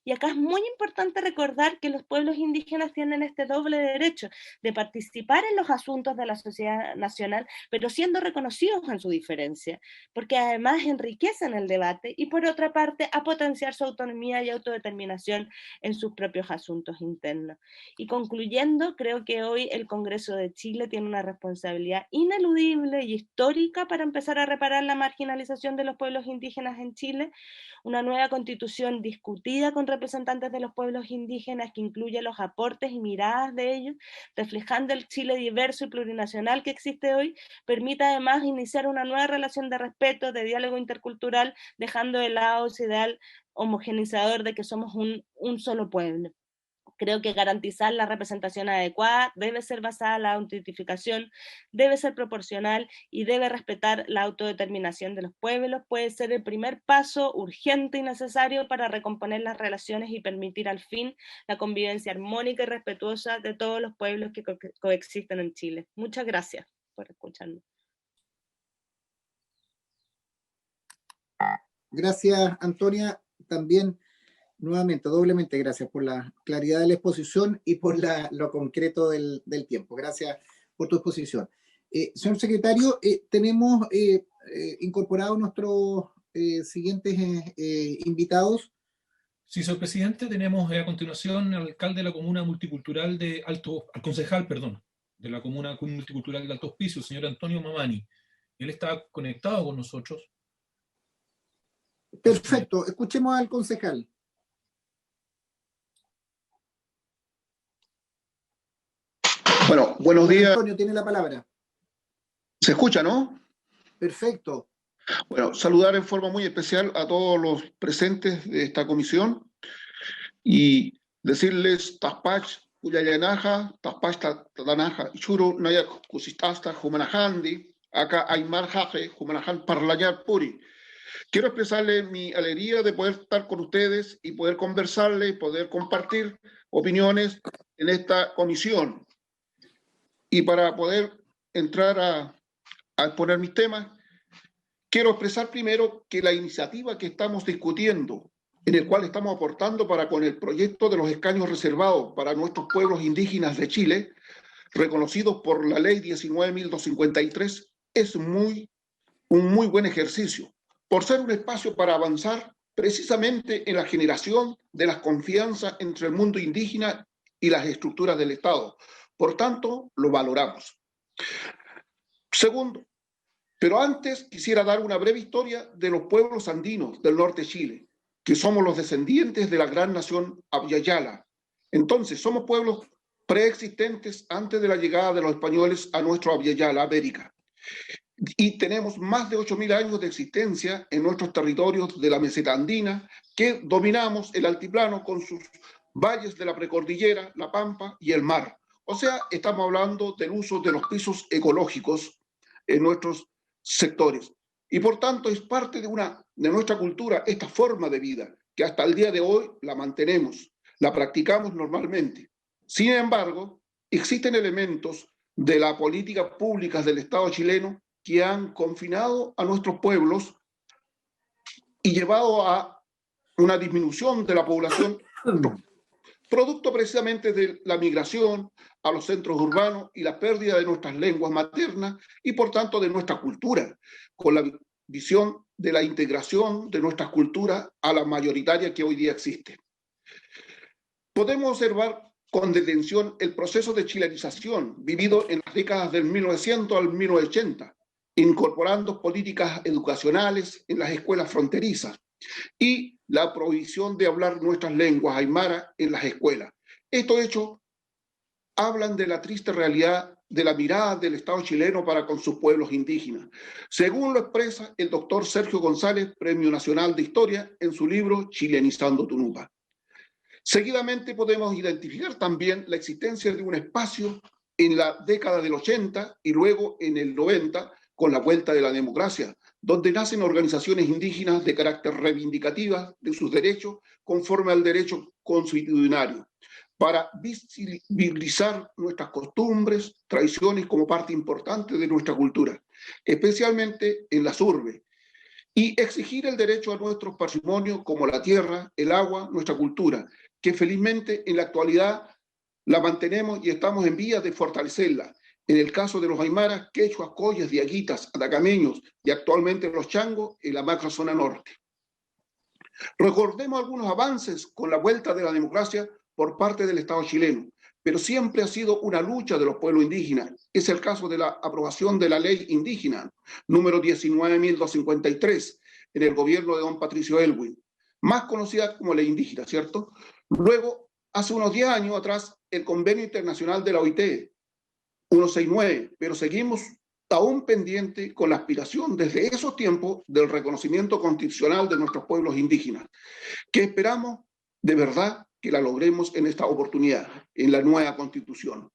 Y acá es muy importante recordar que los pueblos indígenas tienen este doble derecho de participar en los asuntos de la sociedad nacional, pero siendo reconocidos en su diferencia, porque además enriquecen el debate, y por otra parte a potenciar su autonomía y autodeterminación en sus propios asuntos internos. interna. Y concluyendo, creo que hoy el Congreso de Chile tiene una responsabilidad ineludible y histórica para empezar a reparar la marginalización de los pueblos indígenas en Chile, una nueva constitución discutida con representantes de los pueblos indígenas que incluye los aportes y miradas de ellos, reflejando el Chile diverso y plurinacional que existe hoy, permite además iniciar una nueva relación de respeto, de diálogo intercultural, dejando de lado ese ideal homogeneizador de que somos un solo pueblo. Creo que garantizar la representación adecuada debe ser basada en la autentificación, debe ser proporcional y debe respetar la autodeterminación de los pueblos. Puede ser el primer paso urgente y necesario para recomponer las relaciones y permitir al fin la convivencia armónica y respetuosa de todos los pueblos que coexisten en Chile. Muchas gracias por escucharme. Gracias, Antonia. También, nuevamente, doblemente gracias por la claridad de la exposición y por lo concreto del tiempo. Gracias por tu exposición. Señor secretario, tenemos incorporados nuestros siguientes invitados. Sí, señor presidente, tenemos a continuación al alcalde de la comuna multicultural de al concejal, perdón, de la comuna multicultural de Alto Hospicio, el señor Antonio Mamani. Él está conectado con nosotros. Perfecto, escuchemos al concejal. Bueno, buenos días. Antonio, tiene la palabra. ¿Se escucha, no? Perfecto. Bueno, saludar en forma muy especial a todos los presentes de esta comisión y decirles Taspach, Uyayanaja, Taspach Tatanaja, Churu, Naya Kusistasta, Humanajandi, acá Aymar Jaje, Humanajan Parlayar Puri. Quiero expresarles mi alegría de poder estar con ustedes y poder conversarles, poder compartir opiniones en esta comisión. Y para poder entrar a exponer mis temas, quiero expresar primero que la iniciativa que estamos discutiendo, en el cual estamos aportando para con el proyecto de los escaños reservados para nuestros pueblos indígenas de Chile, reconocidos por la ley 19.253, es un muy buen ejercicio, por ser un espacio para avanzar precisamente en la generación de la confianza entre el mundo indígena y las estructuras del Estado. Por tanto, lo valoramos. Segundo, pero antes quisiera dar una breve historia de los pueblos andinos del norte de Chile, que somos los descendientes de la gran nación Abya-Yala. Entonces, somos pueblos preexistentes antes de la llegada de los españoles a nuestro Abya-Yala, América. Y tenemos más de 8.000 años de existencia en nuestros territorios de la meseta andina, que dominamos el altiplano con sus valles de la precordillera, la pampa y el mar. O sea, estamos hablando del uso de los pisos ecológicos en nuestros sectores. Y por tanto es parte de nuestra cultura esta forma de vida, que hasta el día de hoy la mantenemos, la practicamos normalmente. Sin embargo, existen elementos de la política pública del Estado chileno que han confinado a nuestros pueblos y llevado a una disminución de la población, producto precisamente de la migración a los centros urbanos y la pérdida de nuestras lenguas maternas y por tanto de nuestra cultura, con la visión de la integración de nuestras culturas a la mayoritaria que hoy día existe. Podemos observar con detención el proceso de chilenización vivido en las décadas del 1900 al 1980, incorporando políticas educacionales en las escuelas fronterizas y la prohibición de hablar nuestras lenguas aymara en las escuelas. Estos hechos hablan de la triste realidad de la mirada del Estado chileno para con sus pueblos indígenas, según lo expresa el doctor Sergio González, Premio Nacional de Historia, en su libro Chilenizando Tunupa. Seguidamente podemos identificar también la existencia de un espacio en la década del 80 y luego en el 90 con la vuelta de la democracia, donde nacen organizaciones indígenas de carácter reivindicativa de sus derechos conforme al derecho constitucional, para visibilizar nuestras costumbres, tradiciones como parte importante de nuestra cultura, especialmente en las urbes, y exigir el derecho a nuestros patrimonios como la tierra, el agua, nuestra cultura, que felizmente en la actualidad la mantenemos y estamos en vías de fortalecerla. En el caso de los aymaras, quechuas, collas, diaguitas, atacameños y actualmente los changos en la macrozona norte. Recordemos algunos avances con la vuelta de la democracia, por parte del Estado chileno, pero siempre ha sido una lucha de los pueblos indígenas. Es el caso de la aprobación de la ley indígena, número 19.253, en el gobierno de don Patricio Aylwin, más conocida como ley indígena, ¿cierto? Luego, hace unos 10 años atrás, el convenio internacional de la OIT, 169, pero seguimos aún pendiente con la aspiración desde esos tiempos del reconocimiento constitucional de nuestros pueblos indígenas, que esperamos de verdad que la logremos en esta oportunidad, en la nueva constitución.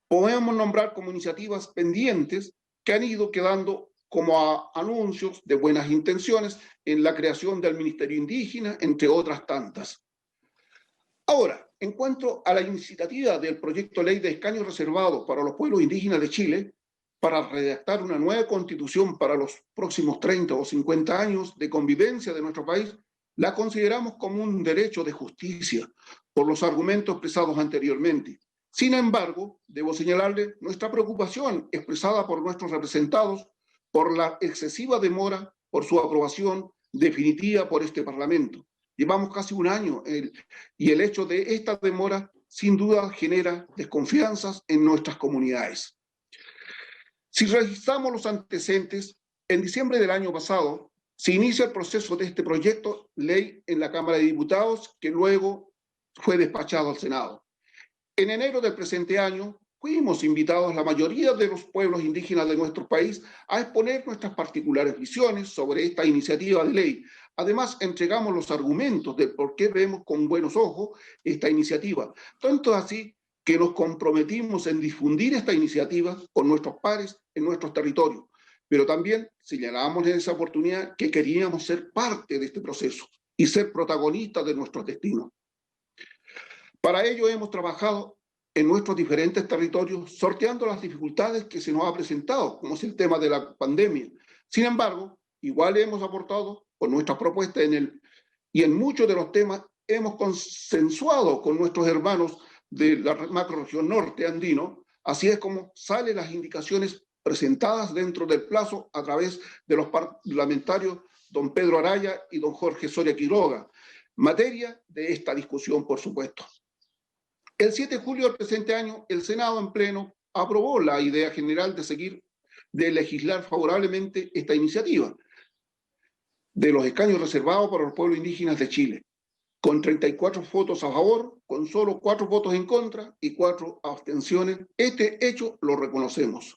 Podemos nombrar como iniciativas pendientes que han ido quedando como anuncios de buenas intenciones en la creación del Ministerio Indígena, entre otras tantas. Ahora, en cuanto a la iniciativa del proyecto de ley de escaños reservados para los pueblos indígenas de Chile, para redactar una nueva constitución para los próximos 30 o 50 años de convivencia de nuestro país, la consideramos como un derecho de justicia por los argumentos expresados anteriormente. Sin embargo, debo señalarle nuestra preocupación expresada por nuestros representados por la excesiva demora por su aprobación definitiva por este Parlamento. Llevamos casi un año y el hecho de esta demora sin duda genera desconfianzas en nuestras comunidades. Si revisamos los antecedentes, en diciembre del año pasado se inicia el proceso de este proyecto ley en la Cámara de Diputados, que luego fue despachado al Senado. En enero del presente año fuimos invitados la mayoría de los pueblos indígenas de nuestro país a exponer nuestras particulares visiones sobre esta iniciativa de ley. Además, entregamos los argumentos del por qué vemos con buenos ojos esta iniciativa. Tanto así que nos comprometimos en difundir esta iniciativa con nuestros pares en nuestros territorios. Pero también señalábamos en esa oportunidad que queríamos ser parte de este proceso y ser protagonistas de nuestro destino. Para ello hemos trabajado en nuestros diferentes territorios, sorteando las dificultades que se nos ha presentado, como es el tema de la pandemia. Sin embargo, igual hemos aportado con nuestras propuestas y en muchos de los temas hemos consensuado con nuestros hermanos de la macrorregión norte andino, así es como salen las indicaciones presentadas dentro del plazo a través de los parlamentarios don Pedro Araya y don Jorge Soria Quiroga, materia de esta discusión, por supuesto. El 7 de julio del presente año, el Senado en pleno aprobó la idea general de legislar favorablemente esta iniciativa de los escaños reservados para los pueblos indígenas de Chile, con 34 votos a favor, con solo 4 votos en contra y 4 abstenciones. Este hecho lo reconocemos.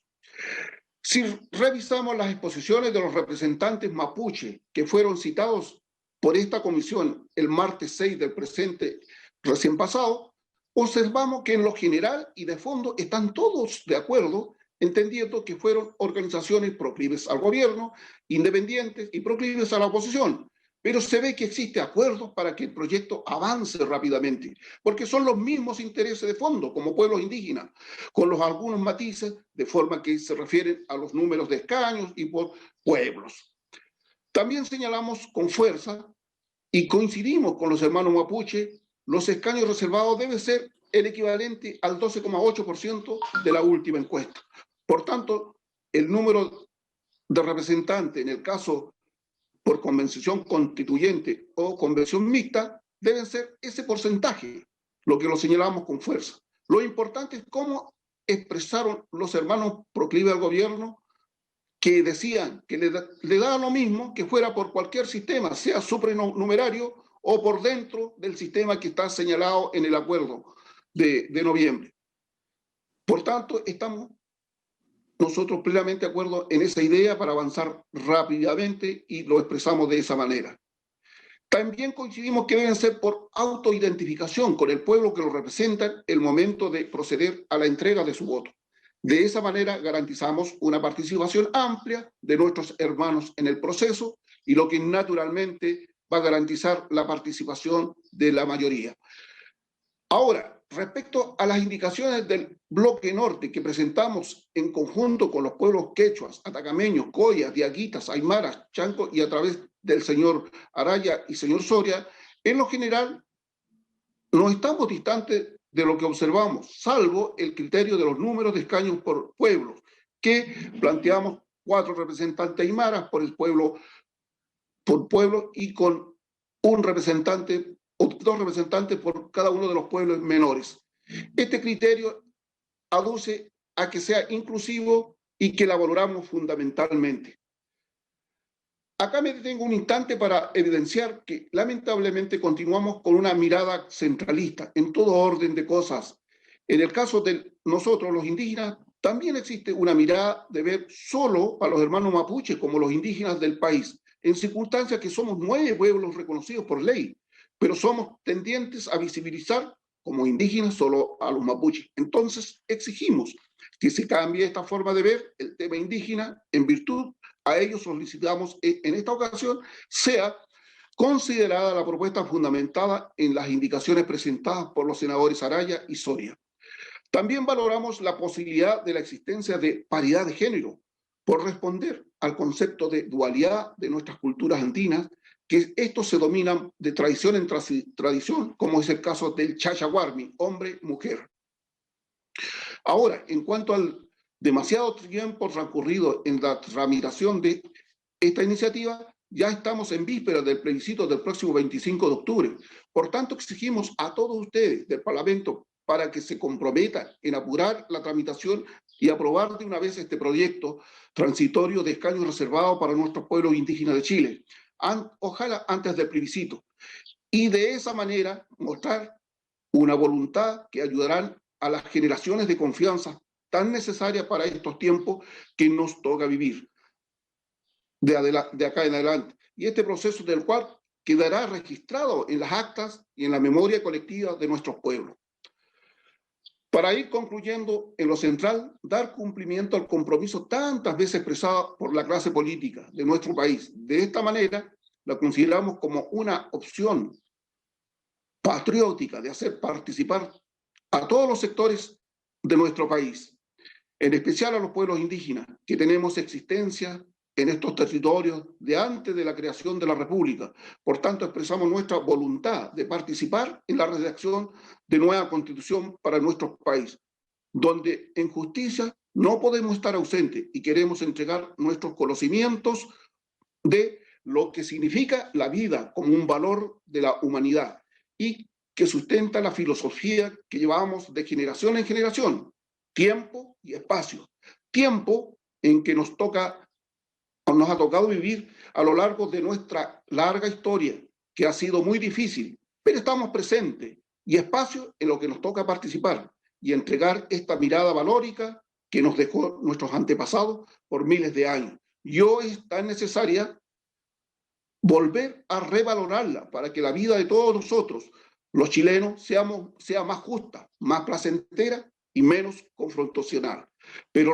Si revisamos las exposiciones de los representantes mapuche que fueron citados por esta comisión el martes 6 del presente recién pasado, observamos que en lo general y de fondo están todos de acuerdo, entendiendo que fueron organizaciones proclives al gobierno, independientes y proclives a la oposición. Pero se ve que existe acuerdo para que el proyecto avance rápidamente, porque son los mismos intereses de fondo como pueblos indígenas, con algunos matices de forma que se refieren a los números de escaños y por pueblos. También señalamos con fuerza y coincidimos con los hermanos mapuche, los escaños reservados deben ser el equivalente al 12,8% de la última encuesta. Por tanto, el número de representantes, en el caso por convención constituyente o convención mixta, deben ser ese porcentaje, lo que lo señalamos con fuerza. Lo importante es cómo expresaron los hermanos proclives al gobierno, que decían que le daba lo mismo que fuera por cualquier sistema, sea supranumerario o por dentro del sistema que está señalado en el acuerdo de noviembre. Por tanto, estamos nosotros plenamente de acuerdo en esa idea para avanzar rápidamente y lo expresamos de esa manera. También coincidimos que deben ser por autoidentificación con el pueblo que lo representan el momento de proceder a la entrega de su voto. De esa manera garantizamos una participación amplia de nuestros hermanos en el proceso y lo que naturalmente va a garantizar la participación de la mayoría. Ahora, respecto a las indicaciones del bloque norte que presentamos en conjunto con los pueblos quechuas, atacameños, coyas, diaguitas, aymaras, chancos y a través del señor Araya y señor Soria, en lo general no estamos distantes de lo que observamos, salvo el criterio de los números de escaños por pueblos, que planteamos 4 representantes aymaras por pueblo y con un representante o 2 representantes por cada uno de los pueblos menores. Este criterio aduce a que sea inclusivo y que la valoramos fundamentalmente. Acá me detengo un instante para evidenciar que lamentablemente continuamos con una mirada centralista en todo orden de cosas. En el caso de nosotros, los indígenas, también existe una mirada de ver solo a los hermanos mapuches como los indígenas del país, en circunstancias que somos 9 pueblos reconocidos por ley, pero somos tendientes a visibilizar como indígenas solo a los mapuches. Entonces exigimos que se cambie esta forma de ver el tema indígena. En virtud a ello solicitamos en esta ocasión sea considerada la propuesta fundamentada en las indicaciones presentadas por los senadores Araya y Soria. También valoramos la posibilidad de la existencia de paridad de género por responder al concepto de dualidad de nuestras culturas andinas, que estos se dominan de tradición en tradición, como es el caso del chachahuarmi, hombre-mujer. Ahora, en cuanto al demasiado tiempo transcurrido en la tramitación de esta iniciativa, ya estamos en vísperas del plebiscito del próximo 25 de octubre. Por tanto, exigimos a todos ustedes del Parlamento para que se comprometan en apurar la tramitación y aprobar de una vez este proyecto transitorio de escaños reservados para nuestros pueblos indígenas de Chile, ojalá antes del plebiscito, y de esa manera mostrar una voluntad que ayudarán a las generaciones de confianza tan necesarias para estos tiempos que nos toca vivir de acá en adelante. Y este proceso del cual quedará registrado en las actas y en la memoria colectiva de nuestros pueblos. Para ir concluyendo, en lo central, dar cumplimiento al compromiso tantas veces expresado por la clase política de nuestro país. De esta manera, la consideramos como una opción patriótica de hacer participar a todos los sectores de nuestro país, en especial a los pueblos indígenas, que tenemos existencia en estos territorios de antes de la creación de la República. Por tanto, expresamos nuestra voluntad de participar en la redacción de nueva constitución para nuestro país, donde en justicia no podemos estar ausentes y queremos entregar nuestros conocimientos de lo que significa la vida como un valor de la humanidad y que sustenta la filosofía que llevamos de generación en generación, tiempo y espacio. Tiempo en que nos ha tocado vivir a lo largo de nuestra larga historia, que ha sido muy difícil, pero estamos presentes, y espacio en lo que nos toca participar y entregar esta mirada valórica que nos dejó nuestros antepasados por miles de años. Y hoy es tan necesaria volver a revalorarla para que la vida de todos nosotros, los chilenos, sea más justa, más placentera y menos confrontacional, pero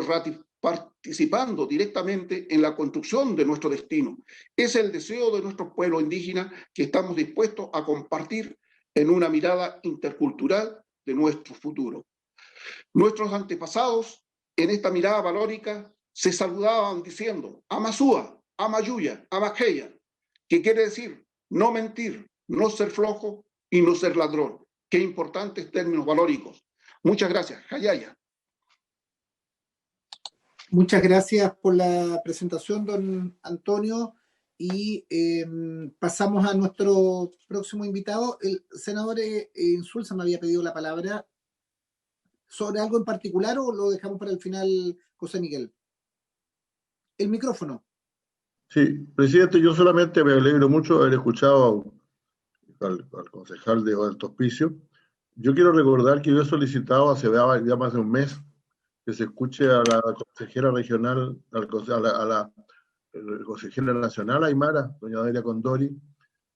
participando directamente en la construcción de nuestro destino. Es el deseo de nuestros pueblos indígenas que estamos dispuestos a compartir en una mirada intercultural de nuestro futuro. Nuestros antepasados, en esta mirada valórica, se saludaban diciendo Amasúa, Amayuya, Amajeya, que quiere decir no mentir, no ser flojo y no ser ladrón. Qué importantes términos valóricos. Muchas gracias. Hayaya. Muchas gracias por la presentación, don Antonio, y pasamos a nuestro próximo invitado. El senador Insulza me había pedido la palabra sobre algo en particular, o lo dejamos para el final, José Miguel. El micrófono. Sí, presidente, yo solamente me alegro mucho de haber escuchado al concejal de Alto Hospicio. Yo quiero recordar que yo he solicitado hace ya más de un mes que se escuche a la consejera regional, a la consejera nacional Aymara, doña Delia Condori,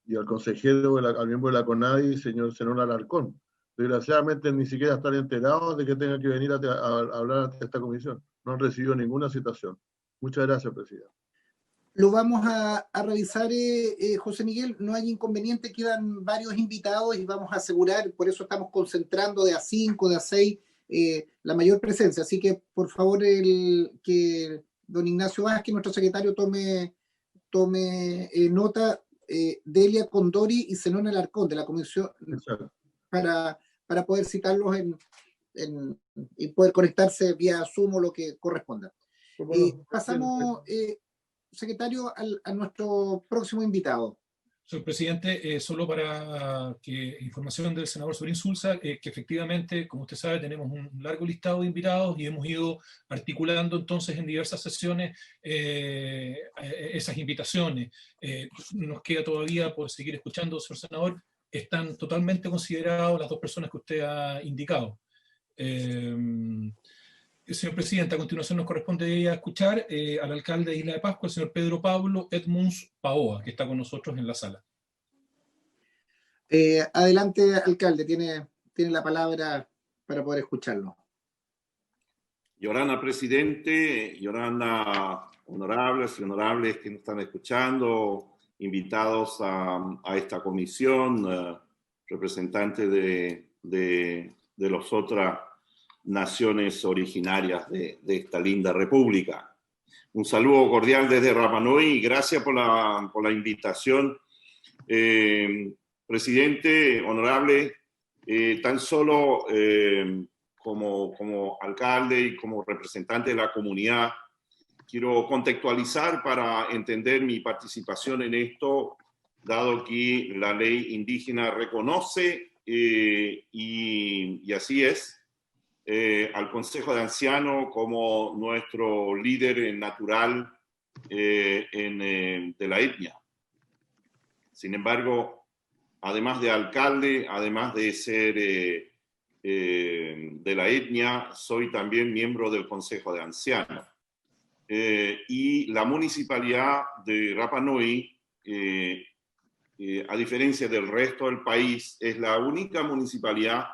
y al consejero, al miembro de la CONADI, señor Zenón Alarcón. Desgraciadamente ni siquiera están enterados de que tenga que venir a hablar ante esta comisión. No han recibido ninguna citación. Muchas gracias, presidente. Lo vamos a revisar, José Miguel, no hay inconveniente, quedan varios invitados y vamos a asegurar, por eso estamos concentrando de a 5, de a 6, la mayor presencia. Así que, por favor, que don Ignacio Vázquez, nuestro secretario, tome nota, Delia Condori y Zenón Alarcón de la comisión, para poder citarlos y poder conectarse vía Zoom o lo que corresponda. Pasamos... secretario, a nuestro próximo invitado. Señor presidente, solo para que información del senador Sorín Insulza, que efectivamente, como usted sabe, tenemos un largo listado de invitados y hemos ido articulando entonces en diversas sesiones esas invitaciones. Nos queda todavía por seguir escuchando, señor senador. Están totalmente consideradas las dos personas que usted ha indicado. Señor presidente, a continuación nos corresponde escuchar al alcalde de Isla de Pascua, el señor Pedro Pablo Edmunds Paoa, que está con nosotros en la sala. Adelante, alcalde, tiene la palabra para poder escucharlo. Yorana, presidente, Yorana, honorables y honorables que nos están escuchando, invitados a esta comisión, representantes de las otras naciones originarias de esta linda república. Un saludo cordial desde Rapa Nui y gracias por la invitación. Presidente, honorable, tan solo como alcalde y como representante de la comunidad, quiero contextualizar para entender mi participación en esto, dado que la ley indígena reconoce, y así es, al Consejo de Ancianos como nuestro líder natural de la etnia. Sin embargo, además de alcalde, además de ser de la etnia, soy también miembro del Consejo de Ancianos. Y la municipalidad de Rapa Nui, a diferencia del resto del país, es la única municipalidad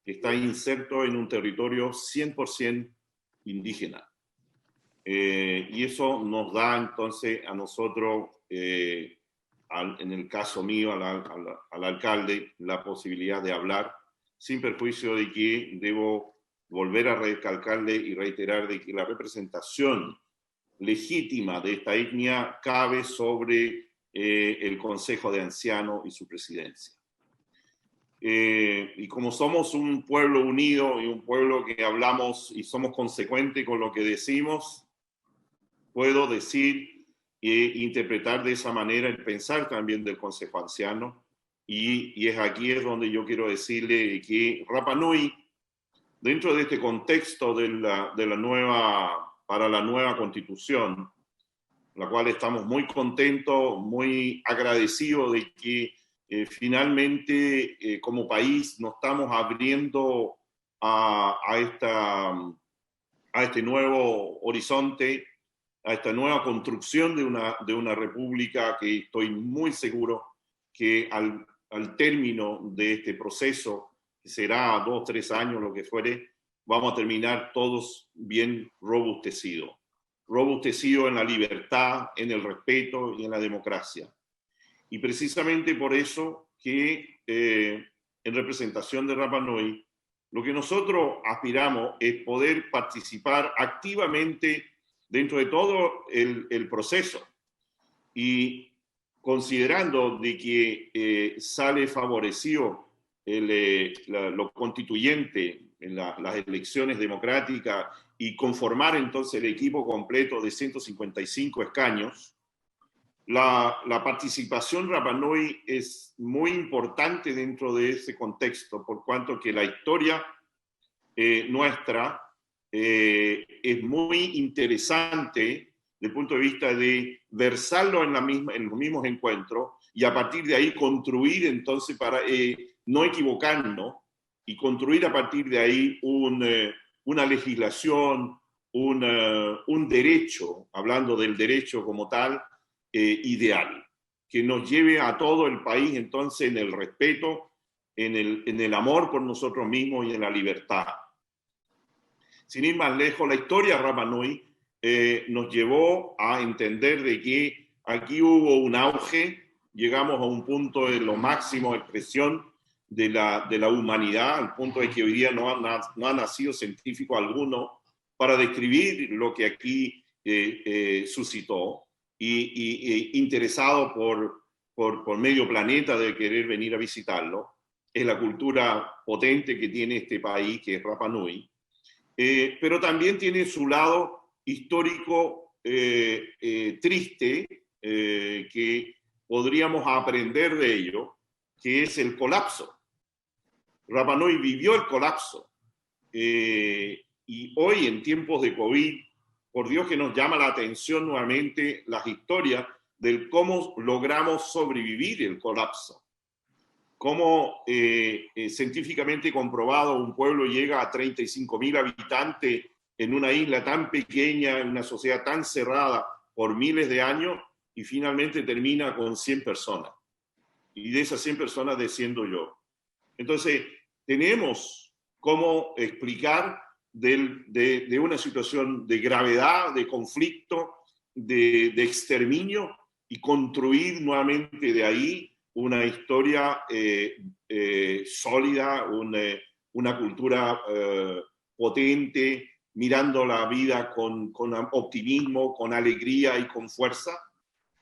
que está inserto en un territorio 100% indígena. Y eso nos da entonces a nosotros, en el caso mío, al alcalde, la posibilidad de hablar, sin perjuicio de que debo volver a recalcarle y reiterar de que la representación legítima de esta etnia cabe sobre el Consejo de Ancianos y su presidencia. Y como somos un pueblo unido y un pueblo que hablamos y somos consecuentes con lo que decimos, puedo decir e interpretar de esa manera el pensar también del Consejo Anciano, y es aquí es donde yo quiero decirle que Rapa Nui, dentro de este contexto para la nueva constitución, la cual estamos muy contentos, muy agradecidos de que finalmente como país nos estamos abriendo a este nuevo horizonte, a esta nueva construcción de una república que estoy muy seguro que al término de este proceso, que será 2 o 3 años, lo que fuere, vamos a terminar todos bien robustecidos en la libertad, en el respeto y en la democracia. Y precisamente por eso que en representación de Rapa Nui, lo que nosotros aspiramos es poder participar activamente dentro de todo el proceso, y considerando de que sale favorecido lo constituyente en las elecciones democráticas y conformar entonces el equipo completo de 155 escaños, la participación Rapa Nui es muy importante dentro de ese contexto, por cuanto que la historia nuestra es muy interesante desde el punto de vista de versarlo en los mismos encuentros y a partir de ahí construir entonces para no equivocarnos y construir a partir de ahí una legislación, un derecho, hablando del derecho como tal, ideal, que nos lleve a todo el país entonces en el respeto, en el amor por nosotros mismos y en la libertad. Sin ir más lejos, la historia de Rapa Nui nos llevó a entender de que aquí hubo un auge, llegamos a un punto de lo máximo de expresión de la humanidad, al punto de que hoy día no ha nacido científico alguno para describir lo que aquí suscitó, y interesado por medio planeta de querer venir a visitarlo. Es la cultura potente que tiene este país, que es Rapa Nui, pero también tiene su lado histórico triste, que podríamos aprender de ello, que es el colapso. Rapa Nui vivió el colapso. Y hoy, en tiempos de COVID, por Dios que nos llama la atención nuevamente las historias del cómo logramos sobrevivir el colapso. Cómo científicamente comprobado un pueblo llega a 35.000 habitantes en una isla tan pequeña, en una sociedad tan cerrada por miles de años, y finalmente termina con 100 personas. Y de esas 100 personas desciendo yo. Entonces, tenemos cómo explicar de una situación de gravedad, de conflicto, de exterminio, y construir nuevamente de ahí una historia sólida, una cultura potente, mirando la vida con optimismo, con alegría y con fuerza.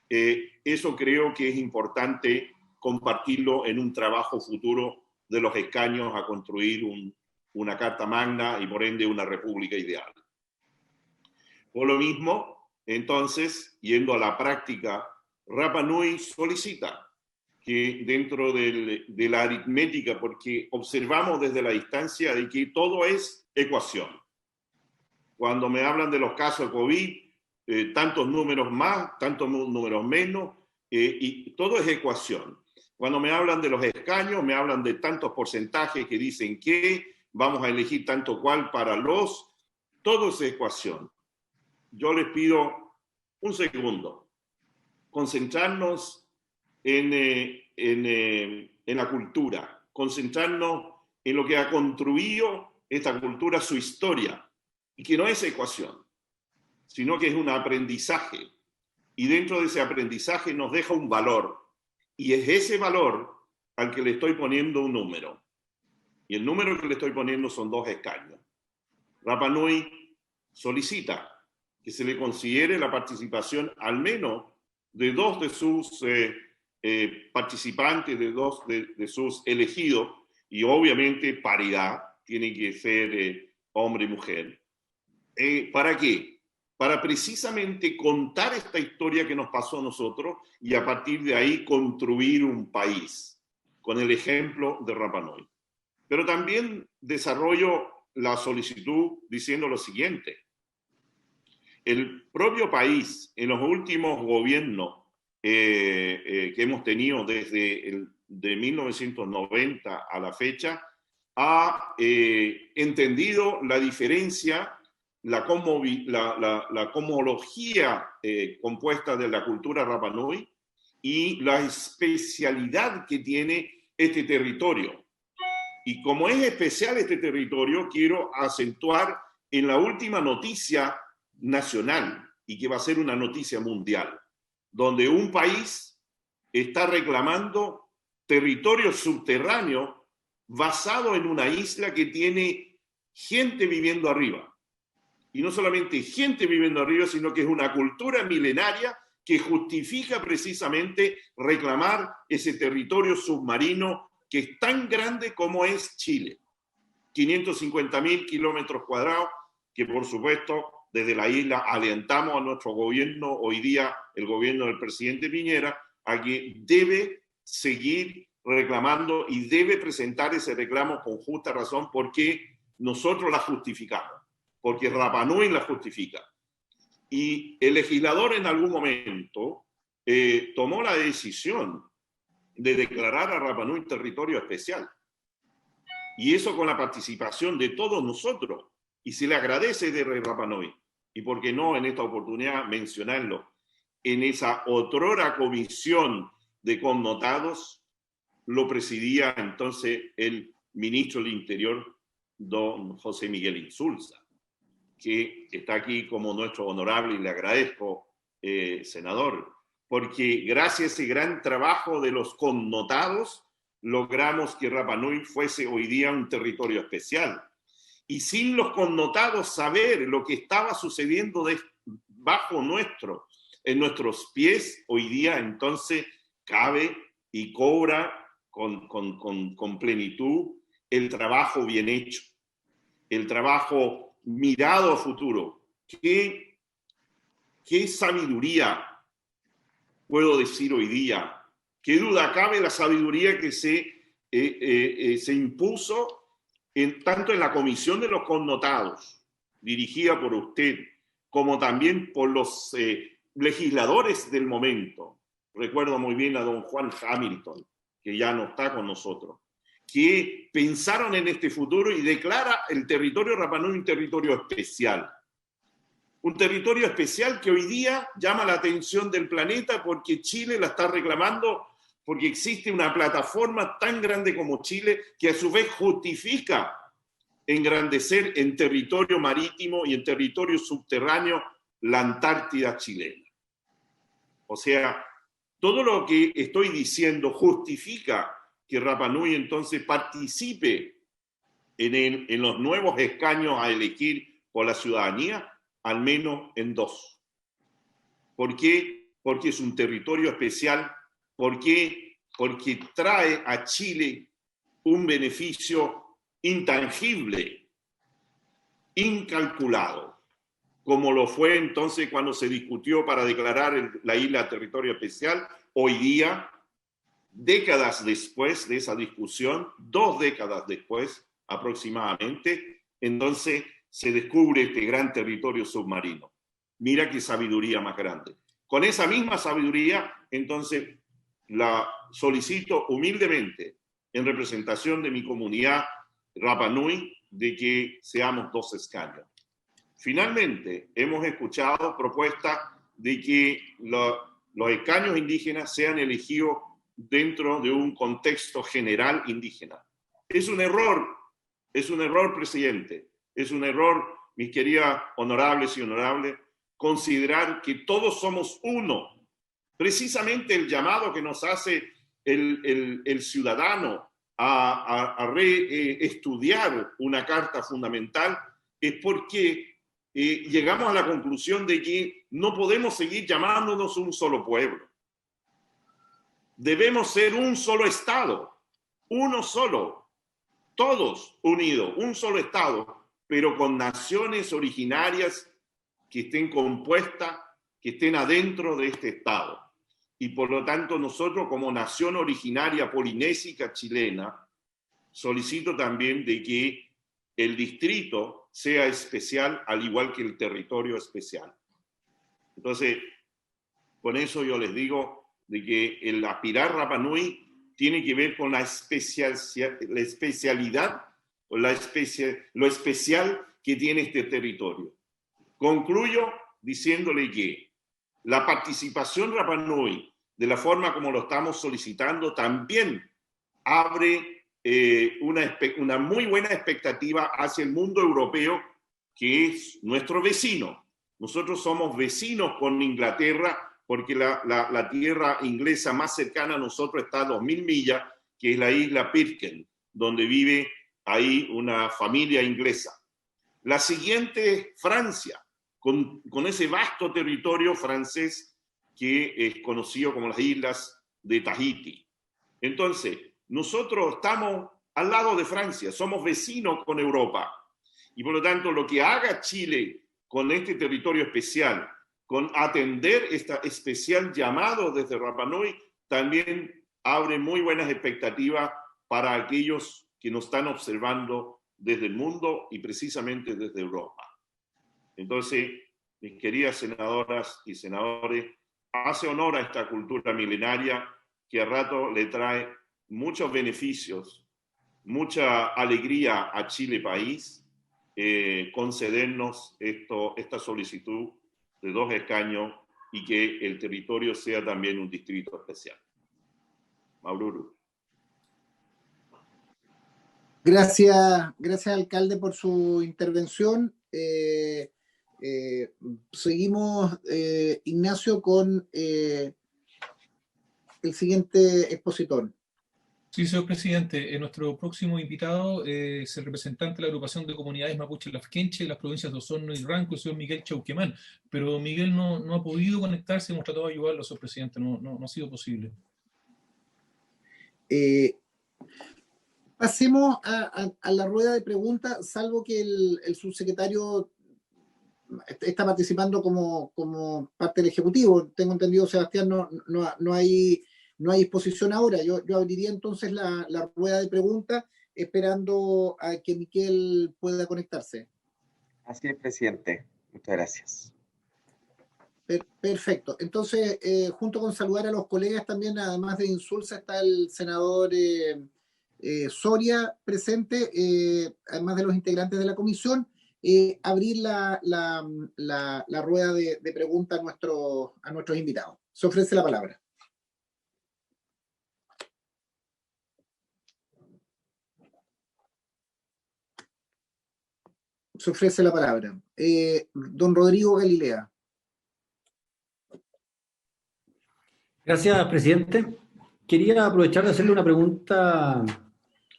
Eso creo que es importante compartirlo en un trabajo futuro de los escaños a construir una Carta Magna y por ende una república ideal. Por lo mismo, entonces, yendo a la práctica, Rapa Nui solicita que dentro de la aritmética, porque observamos desde la distancia de que todo es ecuación. Cuando me hablan de los casos de COVID, tantos números más, tantos números menos, y todo es ecuación. Cuando me hablan de los escaños, me hablan de tantos porcentajes que dicen que vamos a elegir tanto cual para los, todo es ecuación. Yo les pido un segundo, concentrarnos en la cultura, concentrarnos en lo que ha construido esta cultura, su historia, y que no es ecuación, sino que es un aprendizaje, y dentro de ese aprendizaje nos deja un valor, y es ese valor al que le estoy poniendo un número, y el número que le estoy poniendo son 2 escaños. Rapa Nui solicita que se le considere la participación al menos de 2 de sus participantes, de 2 de sus elegidos, y obviamente paridad, tiene que ser hombre y mujer. ¿Para qué? Para precisamente contar esta historia que nos pasó a nosotros y a partir de ahí construir un país, con el ejemplo de Rapa Nui. Pero también desarrollo la solicitud diciendo lo siguiente. El propio país, en los últimos gobiernos que hemos tenido desde de 1990 a la fecha, ha entendido la diferencia, la cosmología compuesta de la cultura Rapa Nui y la especialidad que tiene este territorio. Y como es especial este territorio, quiero acentuar en la última noticia nacional, y que va a ser una noticia mundial, donde un país está reclamando territorio subterráneo basado en una isla que tiene gente viviendo arriba. Y no solamente gente viviendo arriba, sino que es una cultura milenaria que justifica precisamente reclamar ese territorio submarino que es tan grande como es Chile. 550.000 kilómetros cuadrados, que por supuesto desde la isla alentamos a nuestro gobierno, hoy día el gobierno del presidente Piñera, a que debe seguir reclamando y debe presentar ese reclamo con justa razón, porque nosotros la justificamos, porque Rapa Nui la justifica. Y el legislador en algún momento tomó la decisión de declarar a Rapa Nui territorio especial. Y eso con la participación de todos nosotros. Y se le agradece de Rapa Nui. Y por qué no en esta oportunidad mencionarlo. En esa otrora comisión de connotados lo presidía entonces el ministro del Interior, don José Miguel Insulza, que está aquí como nuestro honorable, y le agradezco, senador, porque gracias a ese gran trabajo de los connotados logramos que Rapa Nui fuese hoy día un territorio especial. Y sin los connotados saber lo que estaba sucediendo bajo en nuestros pies, hoy día entonces cabe y cobra con plenitud el trabajo bien hecho, el trabajo mirado a futuro. ¿Qué sabiduría puedo decir hoy día qué duda cabe la sabiduría que se impuso tanto en la Comisión de los Connotados, dirigida por usted, como también por los legisladores del momento. Recuerdo muy bien a don Juan Hamilton, que ya no está con nosotros, que pensaron en este futuro y declara el territorio Rapa Nui un territorio especial. Un territorio especial que hoy día llama la atención del planeta porque Chile la está reclamando, porque existe una plataforma tan grande como Chile que a su vez justifica engrandecer en territorio marítimo y en territorio subterráneo la Antártida chilena. O sea, todo lo que estoy diciendo justifica que Rapa Nui entonces participe en los nuevos escaños a elegir por la ciudadanía, al menos en 2. ¿Por qué? Porque es un territorio especial. ¿Por qué? Porque trae a Chile un beneficio intangible, incalculado, como lo fue entonces cuando se discutió para declarar la isla territorio especial. Hoy día, décadas después de esa discusión, 2 décadas después aproximadamente, entonces se descubre este gran territorio submarino. Mira qué sabiduría más grande. Con esa misma sabiduría, entonces, la solicito humildemente, en representación de mi comunidad Rapa Nui, de que seamos 2 escaños. Finalmente, hemos escuchado propuestas de que los escaños indígenas sean elegidos dentro de un contexto general indígena. Es un error, presidente. Es un error, mis queridas honorables y honorables, considerar que todos somos uno. Precisamente el llamado que nos hace el ciudadano a reestudiar una carta fundamental es porque llegamos a la conclusión de que no podemos seguir llamándonos un solo pueblo. Debemos ser un solo Estado, uno solo, todos unidos, un solo Estado, pero con naciones originarias que estén compuestas, que estén adentro de este Estado. Y por lo tanto nosotros como nación originaria polinésica chilena, solicito también de que el distrito sea especial al igual que el territorio especial. Entonces, con eso yo les digo de que el aspirar Rapa Nui tiene que ver con la especialidad o lo especial que tiene este territorio. Concluyo diciéndole que la participación Rapa Nui, de la forma como lo estamos solicitando, también abre una muy buena expectativa hacia el mundo europeo, que es nuestro vecino. Nosotros somos vecinos con Inglaterra, porque la tierra inglesa más cercana a nosotros está a 2000 millas, que es la isla Pitcairn, donde vive ahí una familia inglesa. La siguiente es Francia, con ese vasto territorio francés que es conocido como las islas de Tahití. Entonces, nosotros estamos al lado de Francia, somos vecinos con Europa, y por lo tanto lo que haga Chile con este territorio especial, con atender este especial llamado desde Rapa Nui, también abre muy buenas expectativas para aquellos que nos están observando desde el mundo y precisamente desde Europa. Entonces, mis queridas senadoras y senadores, hace honor a esta cultura milenaria que a rato le trae muchos beneficios, mucha alegría a Chile país, concedernos esta solicitud de 2 escaños y que el territorio sea también un distrito especial. Maururu. Gracias, alcalde, por su intervención. Seguimos, Ignacio, con el siguiente expositor. Sí, señor presidente. Nuestro próximo invitado es el representante de la agrupación de comunidades mapuche Lafkenche de las provincias de Osorno y Ranco, el señor Miguel Chauquemán. Pero Miguel no ha podido conectarse, hemos tratado de ayudarlo, señor presidente, no ha sido posible. Pasemos a la rueda de preguntas, salvo que el subsecretario está participando como parte del Ejecutivo. Tengo entendido, Sebastián, no hay no hay exposición ahora. Yo abriría entonces la rueda de preguntas esperando a que Miquel pueda conectarse. Así es, presidente. Muchas gracias. Perfecto. Entonces, junto con saludar a los colegas también, además de Insulza, está el senador Soria presente, además de los integrantes de la comisión. Abrir la rueda de preguntas a nuestros invitados. Se ofrece la palabra. Se ofrece la palabra. Don Rodrigo Galilea. Gracias, presidente. Quería aprovechar de hacerle una pregunta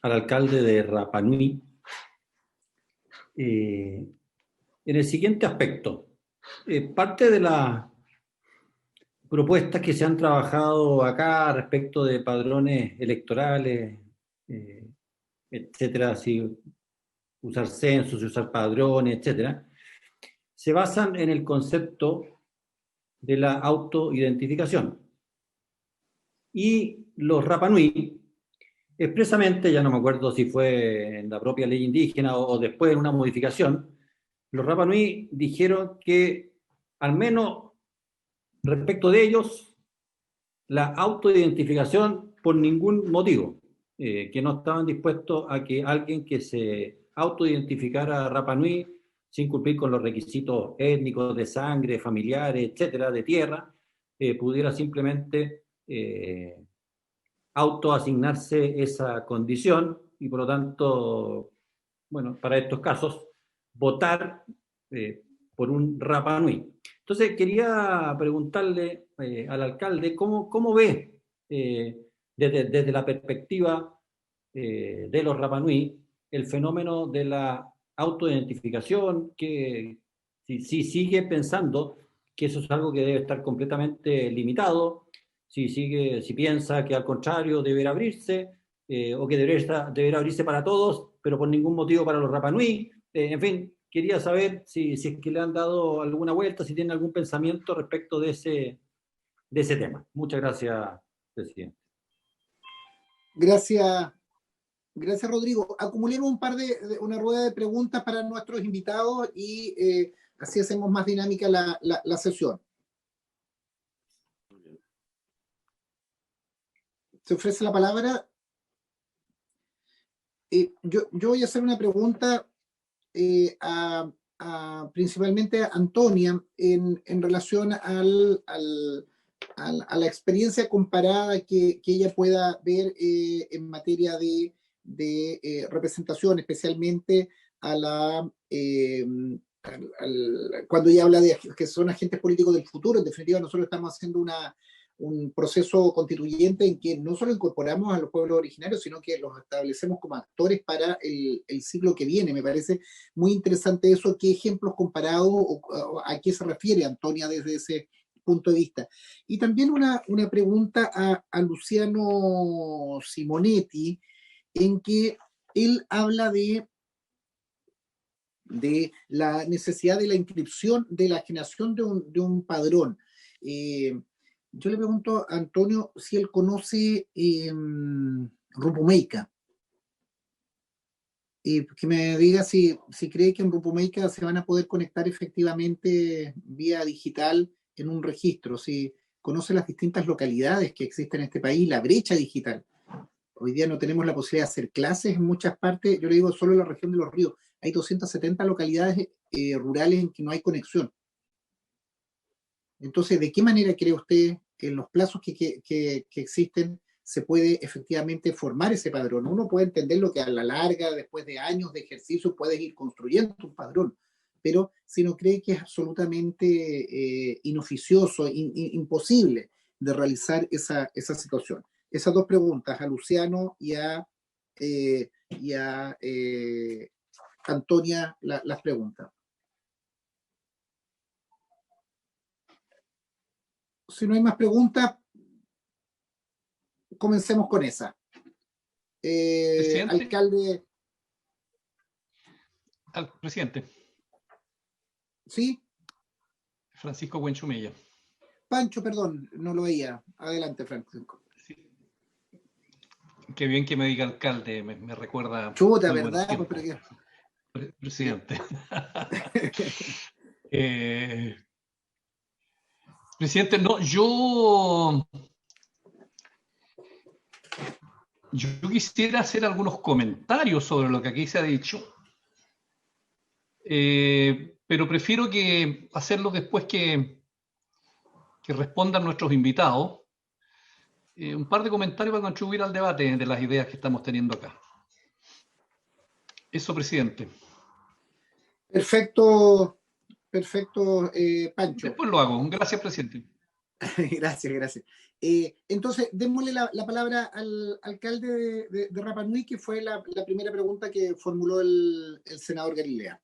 al alcalde de Rapa Nui en el siguiente aspecto. Parte de las propuestas que se han trabajado acá respecto de padrones electorales, etcétera, si usar censos, si usar padrones, etcétera, se basan en el concepto de la autoidentificación. Y los Rapa Nui, expresamente, ya no me acuerdo si fue en la propia ley indígena o después en una modificación, los Rapa Nui dijeron que, al menos respecto de ellos, la autoidentificación por ningún motivo, que no estaban dispuestos a que alguien que se autoidentificara Rapa Nui sin cumplir con los requisitos étnicos, de sangre, familiares, etcétera, de tierra, pudiera simplemente autoasignarse esa condición y por lo tanto, bueno, para estos casos, votar por un Rapa Nui. Entonces quería preguntarle al alcalde cómo ve desde la perspectiva de los Rapa Nui el fenómeno de la autoidentificación, que si sigue pensando que eso es algo que debe estar completamente limitado, si piensa que al contrario deberá abrirse, o que deberá abrirse para todos, pero por ningún motivo para los Rapa Nui. En fin, quería saber si es que le han dado alguna vuelta, si tienen algún pensamiento respecto de ese tema. Muchas gracias, presidente. Gracias, Rodrigo. Acumulemos una rueda de preguntas para nuestros invitados y así hacemos más dinámica la sesión. Se ofrece la palabra. Yo voy a hacer una pregunta principalmente a Antonia en relación a la experiencia comparada que ella pueda ver en materia de representación, especialmente cuando ella habla de que son agentes políticos del futuro. En definitiva, nosotros estamos haciendo un proceso constituyente en que no solo incorporamos a los pueblos originarios, sino que los establecemos como actores para el siglo que viene. Me parece muy interesante eso. ¿Qué ejemplos comparados o a qué se refiere Antonia desde ese punto de vista? Y también una pregunta a Luciano Simonetti, en que él habla de la necesidad de la inscripción, de la generación de un padrón. Yo le pregunto a Antonio si él conoce Rupumeika. Que me diga si cree que en Rupumeika se van a poder conectar efectivamente vía digital en un registro, si conoce las distintas localidades que existen en este país, la brecha digital. Hoy día no tenemos la posibilidad de hacer clases en muchas partes. Yo le digo, solo en la región de Los Ríos hay 270 localidades rurales en que no hay conexión. Entonces, ¿de qué manera cree usted que en los plazos que existen se puede efectivamente formar ese padrón? Uno puede entender lo que a la larga, después de años de ejercicio, puedes ir construyendo un padrón, pero si no cree que es absolutamente inoficioso, imposible de realizar esa situación. Esas dos preguntas, a Luciano y a Antonia, las preguntas. Si no hay más preguntas, comencemos con esa. Alcalde. Presidente. ¿Sí? Francisco Buenchumella. Pancho, perdón, no lo veía. Adelante, Francisco. Sí. Qué bien que me diga alcalde, me recuerda. Chuta, muy buenos ¿verdad? tiempos, Pues, pero presidente. Presidente, no, yo quisiera hacer algunos comentarios sobre lo que aquí se ha dicho, pero prefiero que hacerlo después que respondan nuestros invitados. Un par de comentarios para contribuir al debate de las ideas que estamos teniendo acá. Eso, presidente. perfecto, Pancho. Después lo hago. Gracias, presidente. Gracias. Entonces, démosle la palabra al alcalde de Rapa Nui, que fue la primera pregunta que formuló el senador Galilea.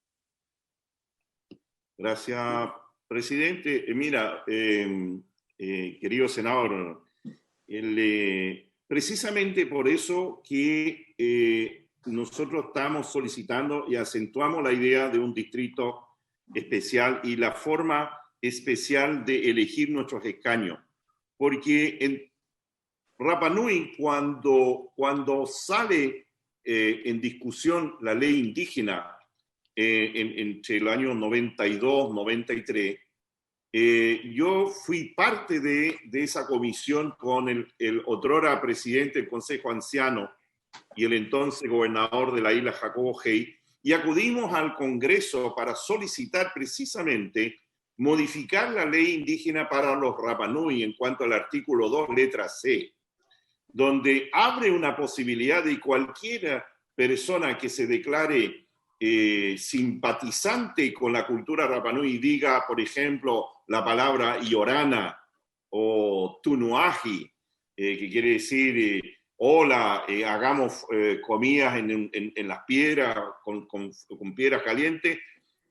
Gracias, presidente. Mira, querido senador, precisamente por eso que nosotros estamos solicitando y acentuamos la idea de un distrito especial y la forma especial de elegir nuestros escaños. Porque en Rapa Nui, cuando sale en discusión la ley indígena entre el año 92, 93, yo fui parte de esa comisión con el otrora presidente del Consejo Anciano y el entonces gobernador de la isla, Jacobo Hey, y acudimos al Congreso para solicitar precisamente modificar la ley indígena para los Rapa Nui en cuanto al artículo 2, letra C, donde abre una posibilidad de cualquier persona que se declare simpatizante con la cultura Rapa Nui y diga, por ejemplo, la palabra Iorana o Tunuaji, que quiere decir hola, hagamos comidas en las piedras, con piedras calientes,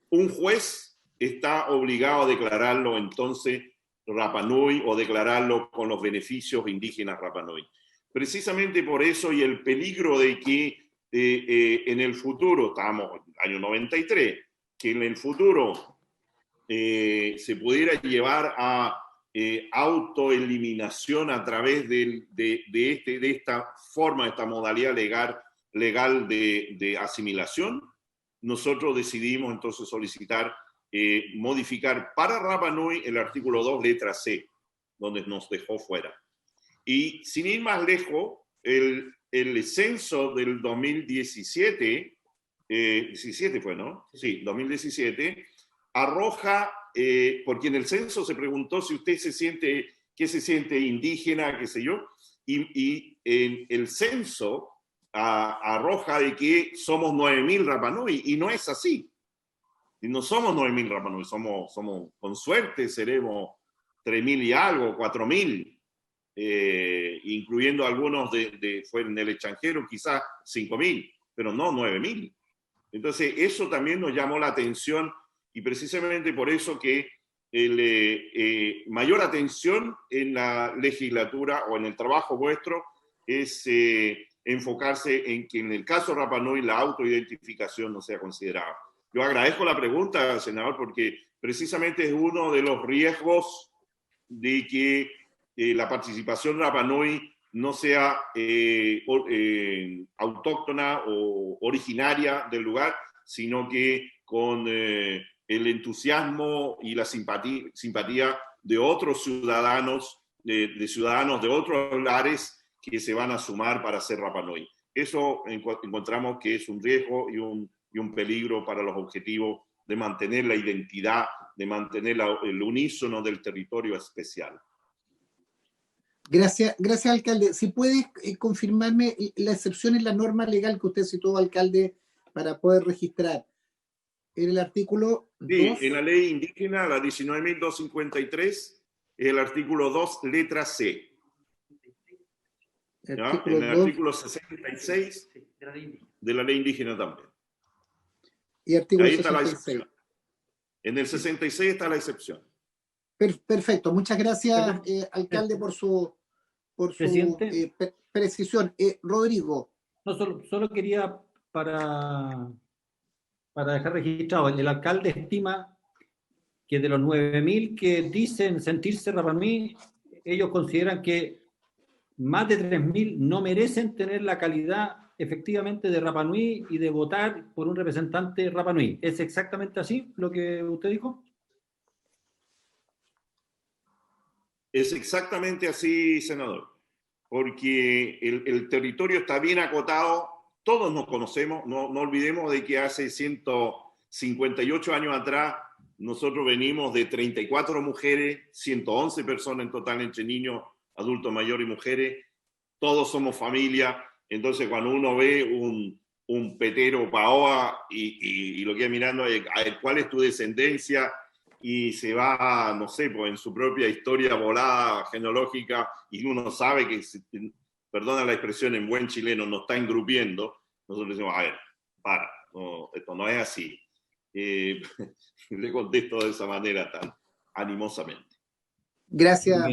un juez está obligado a declararlo entonces Rapa Nui o declararlo con los beneficios indígenas Rapa Nui. Precisamente por eso y el peligro de que en el futuro, estamos en el año 93, que en el futuro se pudiera llevar a autoeliminación a través de esta forma, de esta modalidad legal de asimilación, nosotros decidimos entonces solicitar modificar para Rapa Nui el artículo 2, letra C, donde nos dejó fuera. Y sin ir más lejos, el censo del 2017, 17 fue, ¿no? Sí, 2017, arroja, porque en el censo se preguntó si usted qué se siente indígena, qué sé yo, y en el censo arroja de que somos 9.000 Rapa Nui, y no es así. Y no somos 9.000 Rapa Nui, somos, con suerte seremos 3.000 y algo, 4.000, incluyendo algunos fuera en el extranjero, quizás 5.000, pero no 9.000. Entonces, eso también nos llamó la atención y precisamente por eso que mayor atención en la legislatura o en el trabajo vuestro es enfocarse en que en el caso Rapa Nui la autoidentificación no sea considerada. Yo agradezco la pregunta, senador, porque precisamente es uno de los riesgos de que la participación Rapa Nui no sea autóctona o originaria del lugar, sino que con el entusiasmo y la simpatía de otros ciudadanos, de ciudadanos de otros lares que se van a sumar para hacer Rapa Nui. Eso encontramos que es un riesgo y un peligro para los objetivos de mantener la identidad, de mantener el unísono del territorio especial. Gracias, alcalde. Si puedes confirmarme la excepción en la norma legal que usted citó, alcalde, para poder registrar. En el artículo 2. Sí, en la ley indígena, la 19.253, es el artículo 2, letra C. En el artículo 66 de la ley indígena también. Y artículo ahí está 66. La en el 66 está la excepción. Perfecto. Muchas gracias, alcalde, por su precisión. Rodrigo. No, solo quería para dejar registrado, el alcalde estima que de los 9.000 que dicen sentirse Rapa Nui, ellos consideran que más de 3.000 no merecen tener la calidad efectivamente de Rapa Nui y de votar por un representante Rapa Nui. ¿Es exactamente así lo que usted dijo? Es exactamente así, senador, porque el territorio está bien acotado, todos nos conocemos, no olvidemos de que hace 158 años atrás nosotros venimos de 34 mujeres, 111 personas en total entre niños, adultos mayores y mujeres, todos somos familia, entonces cuando uno ve un petero paoa y lo queda mirando, a ver, ¿cuál es tu descendencia? Y se va, no sé, pues en su propia historia volada genealógica, y uno sabe que, perdona la expresión en buen chileno, nos está engrupiendo, nosotros decimos, a ver, no, esto no es así. Le contesto de esa manera tan animosamente. Gracias.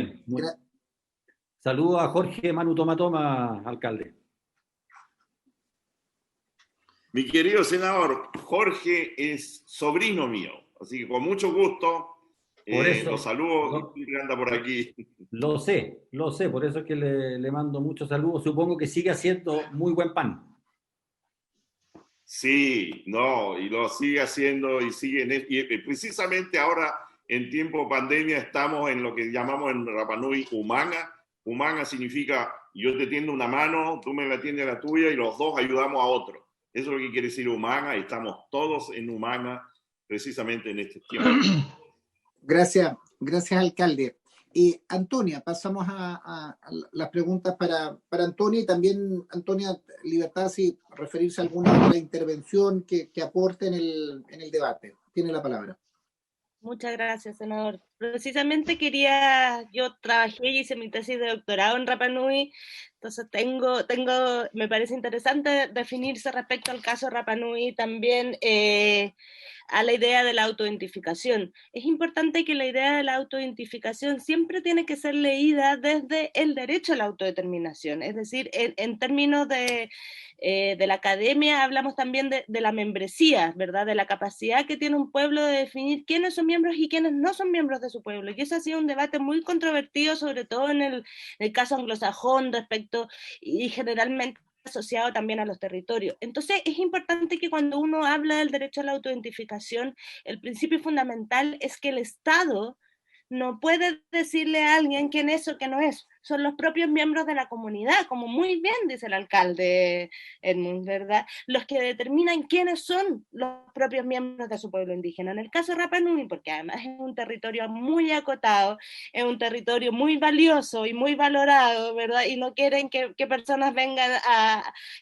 Saludos a Jorge Manu Toma, alcalde. Mi querido senador, Jorge es sobrino mío, así que con mucho gusto Por eso, lo saludo, que anda por aquí. Lo sé, por eso es que le mando muchos saludos. Supongo que sigue haciendo muy buen pan. Sí, no, y lo sigue haciendo y sigue, y precisamente ahora en tiempo de pandemia estamos en lo que llamamos en Rapa Nui Umanga. Umanga significa yo te tiendo una mano, tú me la tiendes la tuya y los dos ayudamos a otro. Eso es lo que quiere decir Umanga, y estamos todos en Umanga precisamente en este tiempo. Gracias, alcalde. Antonia, pasamos a las preguntas para Antonia, y también, Antonia, libertad si referirse a alguna otra intervención que aporte en el debate. Tiene la palabra. Muchas gracias, senador. Precisamente yo trabajé y hice mi tesis de doctorado en Rapa Nui, entonces me parece interesante definirse respecto al caso Rapa Nui, también a la idea de la autoidentificación. Es importante que la idea de la autoidentificación siempre tiene que ser leída desde el derecho a la autodeterminación, es decir, en términos de la academia hablamos también de la membresía, ¿verdad? De la capacidad que tiene un pueblo de definir quiénes son miembros y quiénes no son miembros de su pueblo. Y eso ha sido un debate muy controvertido, sobre todo en el caso anglosajón respecto, y generalmente asociado también a los territorios. Entonces es importante que cuando uno habla del derecho a la autoidentificación, el principio fundamental es que el Estado no puede decirle a alguien quién es o qué no es. Son los propios miembros de la comunidad, como muy bien dice el alcalde Edmund, ¿verdad? Los que determinan quiénes son los propios miembros de su pueblo indígena. En el caso de Rapa Nui, porque además es un territorio muy acotado, es un territorio muy valioso y muy valorado, ¿verdad? Y no quieren que personas vengan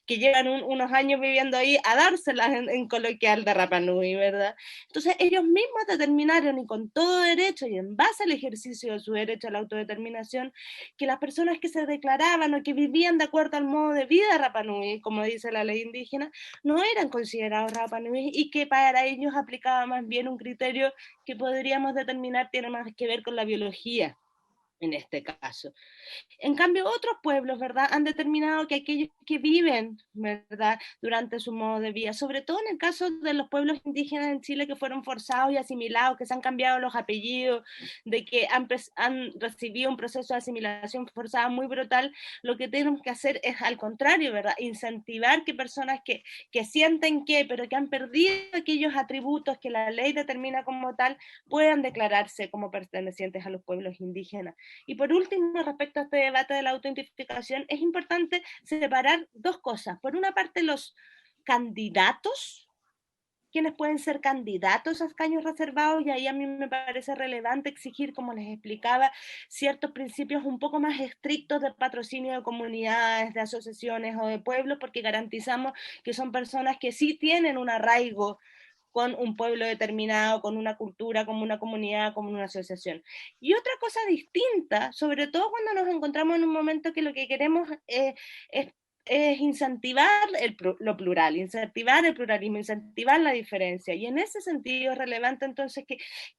que llevan unos años viviendo ahí a dárselas en coloquial de Rapa Nui, ¿verdad? Entonces ellos mismos determinaron, y con todo derecho y en base al ejercicio de su derecho a la autodeterminación, que las personas que se declaraban o que vivían de acuerdo al modo de vida Rapa Nui, como dice la ley indígena, no eran considerados Rapa Nui, y que para ellos aplicaba más bien un criterio que podríamos determinar tiene más que ver con la biología en este caso. En cambio, otros pueblos, ¿verdad?, han determinado que aquellos que viven, ¿verdad?, durante su modo de vida, sobre todo en el caso de los pueblos indígenas en Chile que fueron forzados y asimilados, que se han cambiado los apellidos, de que han recibido un proceso de asimilación forzada muy brutal, lo que tenemos que hacer es al contrario, ¿verdad?, incentivar que personas que sienten pero que han perdido aquellos atributos que la ley determina como tal, puedan declararse como pertenecientes a los pueblos indígenas. Y por último, respecto a este debate de la autoidentificación, es importante separar dos cosas. Por una parte, los candidatos, quienes pueden ser candidatos a escaños reservados, y ahí a mí me parece relevante exigir, como les explicaba, ciertos principios un poco más estrictos de patrocinio de comunidades, de asociaciones o de pueblos, porque garantizamos que son personas que sí tienen un arraigo con un pueblo determinado, con una cultura, como una comunidad, como una asociación. Y otra cosa distinta, sobre todo cuando nos encontramos en un momento que lo que queremos es incentivar lo plural, incentivar el pluralismo, incentivar la diferencia. Y en ese sentido es relevante entonces que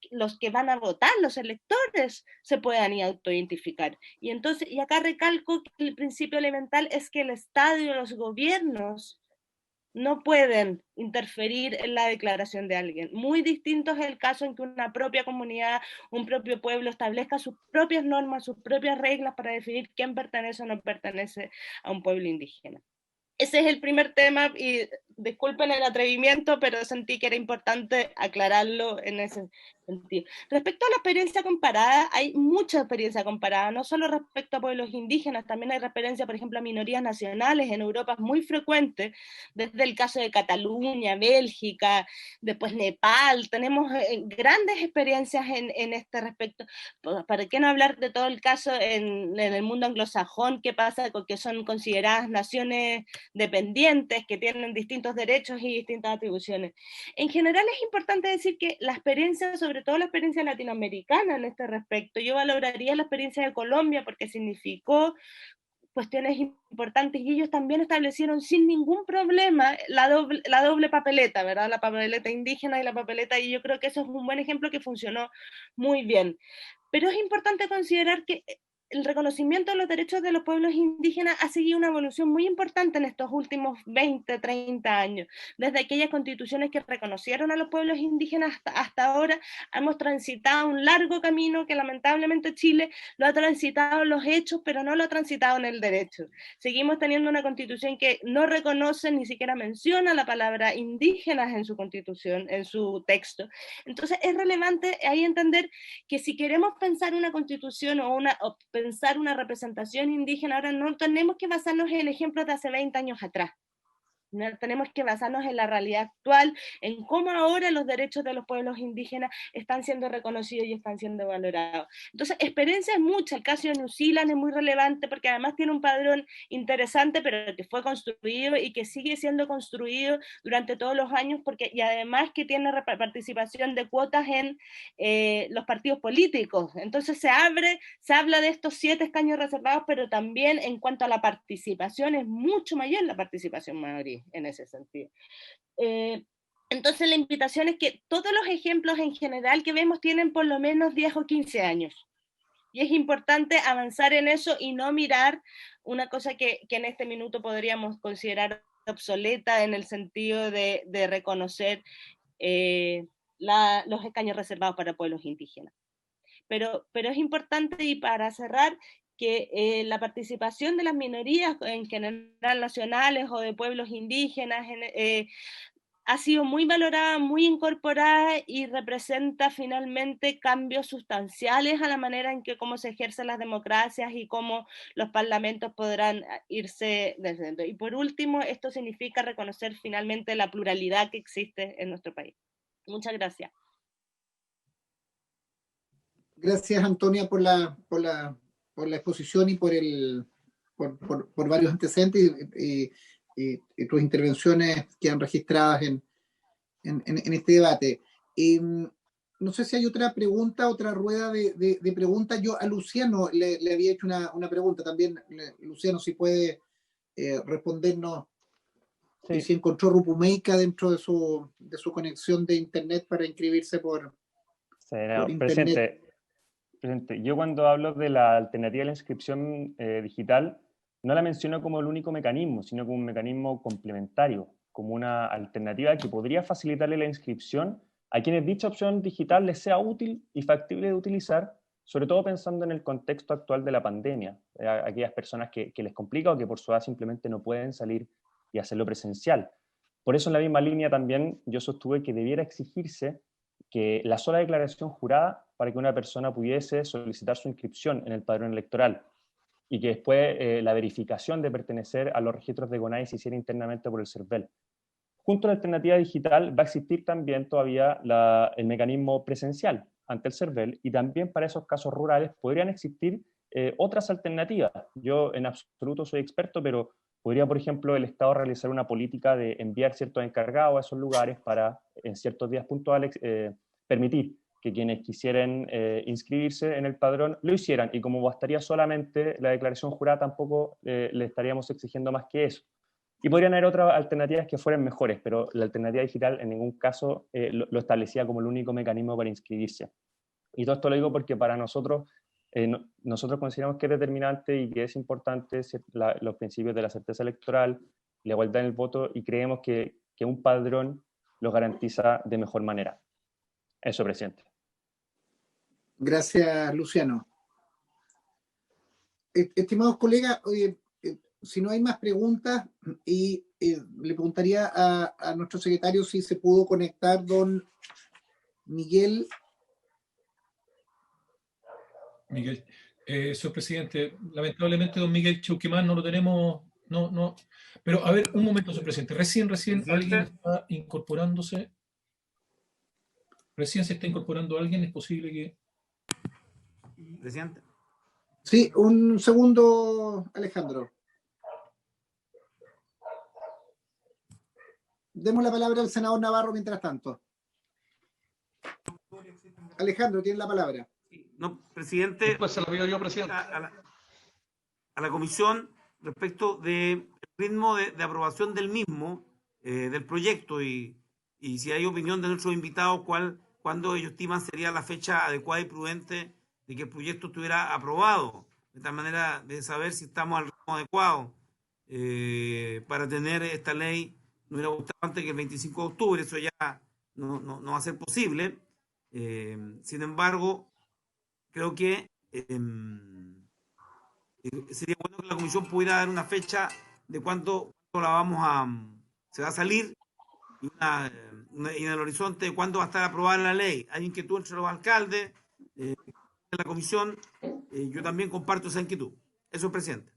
los que van a votar, los electores, se puedan autoidentificar. Y entonces, y acá recalco que el principio elemental es que el Estado y los gobiernos no pueden interferir en la declaración de alguien. Muy distinto es el caso en que una propia comunidad, un propio pueblo establezca sus propias normas, sus propias reglas para definir quién pertenece o no pertenece a un pueblo indígena. Ese es el primer tema y disculpen el atrevimiento, pero sentí que era importante aclararlo en ese sentido. Respecto a la experiencia comparada, hay mucha experiencia comparada, no solo respecto a pueblos indígenas, también hay referencia, por ejemplo, a minorías nacionales en Europa, es muy frecuente, desde el caso de Cataluña, Bélgica, después Nepal, tenemos grandes experiencias en este respecto. ¿Para qué no hablar de todo el caso en el mundo anglosajón? ¿Qué pasa con que son consideradas naciones dependientes, que tienen distintos derechos y distintas atribuciones? En general es importante decir que la experiencia, sobre todo la experiencia latinoamericana en este respecto, yo valoraría la experiencia de Colombia porque significó cuestiones importantes y ellos también establecieron sin ningún problema la doble papeleta, ¿verdad? La papeleta indígena y la papeleta, y yo creo que eso es un buen ejemplo que funcionó muy bien. Pero es importante considerar que el reconocimiento de los derechos de los pueblos indígenas ha seguido una evolución muy importante en estos últimos 20, 30 años. Desde aquellas constituciones que reconocieron a los pueblos indígenas hasta ahora, hemos transitado un largo camino que lamentablemente Chile lo ha transitado en los hechos, pero no lo ha transitado en el derecho. Seguimos teniendo una constitución que no reconoce, ni siquiera menciona la palabra indígenas en su constitución, en su texto. Entonces es relevante ahí entender que si queremos pensar una constitución o pensar una representación indígena, ahora no tenemos que basarnos en ejemplos de hace 20 años atrás. Tenemos que basarnos en la realidad actual, en cómo ahora los derechos de los pueblos indígenas están siendo reconocidos y están siendo valorados. Entonces, experiencia es mucha. El caso de New Zealand es muy relevante porque además tiene un padrón interesante, pero que fue construido y que sigue siendo construido durante todos los años, y además que tiene participación de cuotas en los partidos políticos. Entonces se habla de estos 7 escaños reservados, pero también en cuanto a la participación es mucho mayor la participación maorí en ese sentido. Entonces la invitación es que todos los ejemplos en general que vemos tienen por lo menos 10 o 15 años. Y es importante avanzar en eso y no mirar una cosa que en este minuto podríamos considerar obsoleta en el sentido de reconocer los escaños reservados para pueblos indígenas. Pero es importante, y para cerrar, que la participación de las minorías en general nacionales o de pueblos indígenas ha sido muy valorada, muy incorporada y representa finalmente cambios sustanciales a la manera en que cómo se ejercen las democracias y cómo los parlamentos podrán irse desde. Y por último, esto significa reconocer finalmente la pluralidad que existe en nuestro país. Muchas gracias. Gracias, Antonia, por la exposición y por varios antecedentes y tus intervenciones quedan registradas en este debate. No sé si hay otra pregunta, otra rueda de preguntas. Yo a Luciano le había hecho una pregunta también. Luciano, si puede respondernos, sí, si encontró Rupumeika dentro de su conexión de internet para inscribirse por internet. Presidente, yo cuando hablo de la alternativa de la inscripción digital, no la menciono como el único mecanismo, sino como un mecanismo complementario, como una alternativa que podría facilitarle la inscripción a quienes dicha opción digital les sea útil y factible de utilizar, sobre todo pensando en el contexto actual de la pandemia, a aquellas personas que les complica o que por su edad simplemente no pueden salir y hacerlo presencial. Por eso en la misma línea también yo sostuve que debiera exigirse que la sola declaración jurada para que una persona pudiese solicitar su inscripción en el padrón electoral y que después la verificación de pertenecer a los registros de CONADE se hiciera internamente por el CERVEL. Junto a la alternativa digital va a existir también todavía el mecanismo presencial ante el CERVEL y también para esos casos rurales podrían existir otras alternativas. Yo en absoluto soy experto, pero podría, por ejemplo, el Estado realizar una política de enviar ciertos encargados a esos lugares para, en ciertos días puntuales, permitir que quienes quisieran inscribirse en el padrón lo hicieran. Y como bastaría solamente la declaración jurada, tampoco le estaríamos exigiendo más que eso. Y podrían haber otras alternativas que fueran mejores, pero la alternativa digital en ningún caso lo establecía como el único mecanismo para inscribirse. Y todo esto lo digo porque para nosotros, nosotros consideramos que es determinante y que es importante los principios de la certeza electoral, la igualdad en el voto y creemos que un padrón los garantiza de mejor manera. Eso, presidente. Gracias, Luciano. Estimados colegas, si no hay más preguntas, y le preguntaría a nuestro secretario si se pudo conectar don Miguel. Miguel, señor presidente, lamentablemente don Miguel Chauquemán no lo tenemos, no. Pero a ver, un momento, señor presidente. Recién alguien está incorporándose. Recién se está incorporando alguien, es posible que... Presidente. Sí, un segundo, Alejandro. Demos la palabra al senador Navarro mientras tanto. Alejandro, tiene la palabra. No, presidente. Después se la pido yo, presidente. A la comisión respecto del ritmo de aprobación del mismo, del proyecto, y si hay opinión de nuestros invitados, cuándo ellos estiman sería la fecha adecuada y prudente de que el proyecto estuviera aprobado, de tal manera de saber si estamos al ritmo adecuado para tener esta ley. No hubiera gustado antes que el 25 de octubre, eso ya no va a ser posible. Sin embargo, creo que sería bueno que la comisión pudiera dar una fecha de cuándo se va a salir y en el horizonte de cuándo va a estar aprobada la ley. Hay inquietud entre los alcaldes de la comisión. Yo también comparto esa inquietud. Eso, presidente.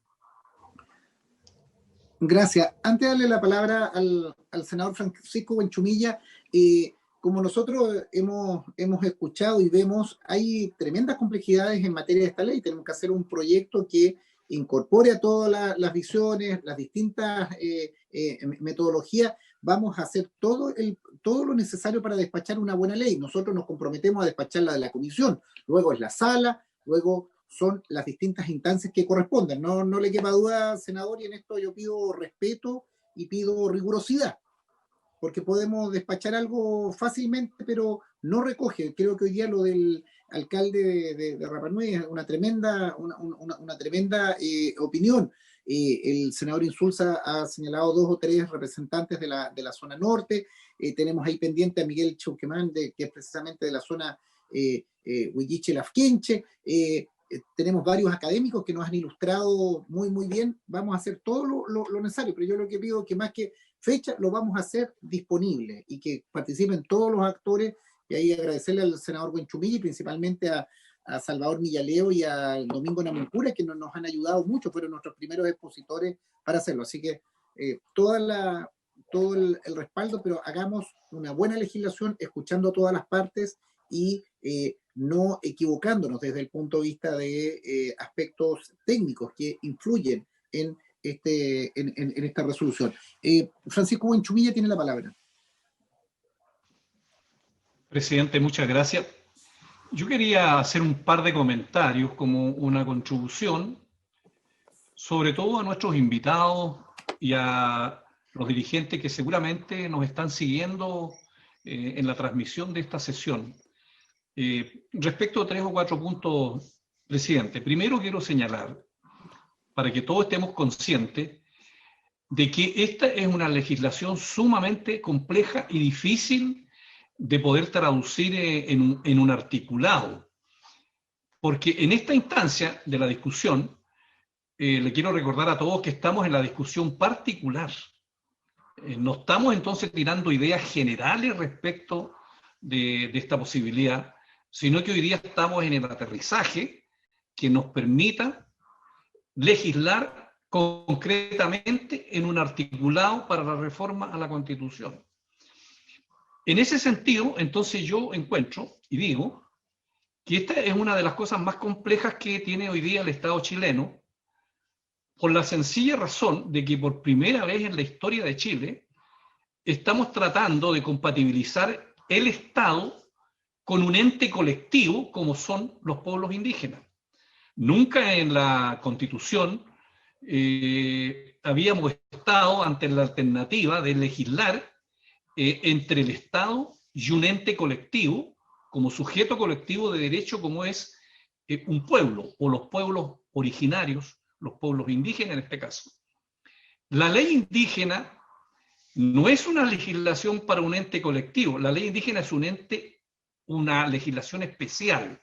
Gracias. Antes de darle la palabra al senador Francisco Buenchumilla, como nosotros hemos escuchado y vemos, hay tremendas complejidades en materia de esta ley. Tenemos que hacer un proyecto que incorpore a todas las visiones, las distintas metodologías. Vamos a hacer todo lo necesario para despachar una buena ley. Nosotros nos comprometemos a despacharla de la comisión, luego es la sala, luego son las distintas instancias que corresponden. No le quepa duda, senador, y en esto yo pido respeto y pido rigurosidad, porque podemos despachar algo fácilmente, pero no recoge. Creo que hoy día lo del alcalde de Rapa Nui es una tremenda opinión. El senador Insulza ha señalado 2 o 3 representantes de la zona norte. Tenemos ahí pendiente a Miguel Chauquemán, que es precisamente de la zona Huilliche-Lafkenche. Tenemos varios académicos que nos han ilustrado muy bien. Vamos a hacer todo lo necesario, pero yo lo que pido es que más que fecha lo vamos a hacer disponible y que participen todos los actores. Y ahí agradecerle al senador Buenchumilla y principalmente a Salvador Millaleo y a Domingo Namuncura, que nos han ayudado mucho, fueron nuestros primeros expositores para hacerlo. Así que todo el respaldo, pero hagamos una buena legislación escuchando a todas las partes y no equivocándonos desde el punto de vista de aspectos técnicos que influyen en esta resolución. Francisco Buenchumilla tiene la palabra. Presidente, muchas gracias. Yo quería hacer un par de comentarios como una contribución, sobre todo a nuestros invitados y a los dirigentes que seguramente nos están siguiendo en la transmisión de esta sesión. Respecto a 3 o 4 puntos, presidente, primero quiero señalar, para que todos estemos conscientes, de que esta es una legislación sumamente compleja y difícil de poder traducir en un articulado. Porque en esta instancia de la discusión, le quiero recordar a todos que estamos en la discusión particular. No estamos entonces tirando ideas generales respecto de esta posibilidad, sino que hoy día estamos en el aterrizaje que nos permita legislar concretamente en un articulado para la reforma a la Constitución. En ese sentido, entonces yo encuentro y digo que esta es una de las cosas más complejas que tiene hoy día el Estado chileno, por la sencilla razón de que por primera vez en la historia de Chile estamos tratando de compatibilizar el Estado con un ente colectivo como son los pueblos indígenas. Nunca en la Constitución habíamos estado ante la alternativa de legislar entre el Estado y un ente colectivo, como sujeto colectivo de derecho, como es un pueblo, o los pueblos originarios, los pueblos indígenas en este caso. La ley indígena no es una legislación para un ente colectivo. La ley indígena es una legislación especial.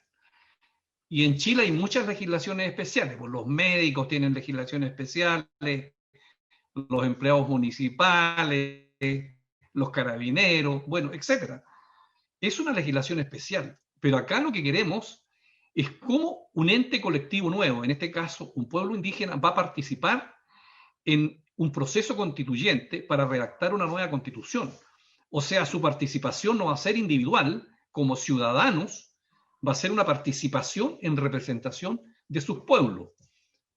Y en Chile hay muchas legislaciones especiales. Pues los médicos tienen legislaciones especiales, los empleados municipales, los carabineros, bueno, etc. Es una legislación especial. Pero acá lo que queremos es cómo un ente colectivo nuevo, en este caso un pueblo indígena, va a participar en un proceso constituyente para redactar una nueva constitución. O sea, su participación no va a ser individual, como ciudadanos, va a ser una participación en representación de sus pueblos.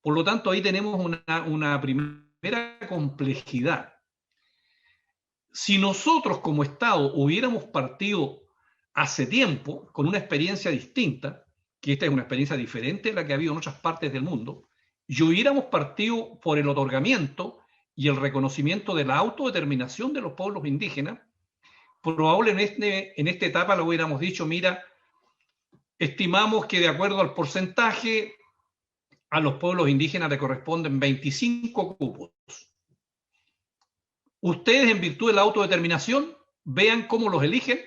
Por lo tanto, ahí tenemos una primera complejidad. Si nosotros como Estado hubiéramos partido hace tiempo con una experiencia distinta, que esta es una experiencia diferente a la que ha habido en otras partes del mundo, y hubiéramos partido por el otorgamiento y el reconocimiento de la autodeterminación de los pueblos indígenas, probablemente en esta etapa lo hubiéramos dicho, mira, estimamos que de acuerdo al porcentaje a los pueblos indígenas le corresponden 25 cupos. Ustedes, en virtud de la autodeterminación, vean cómo los eligen,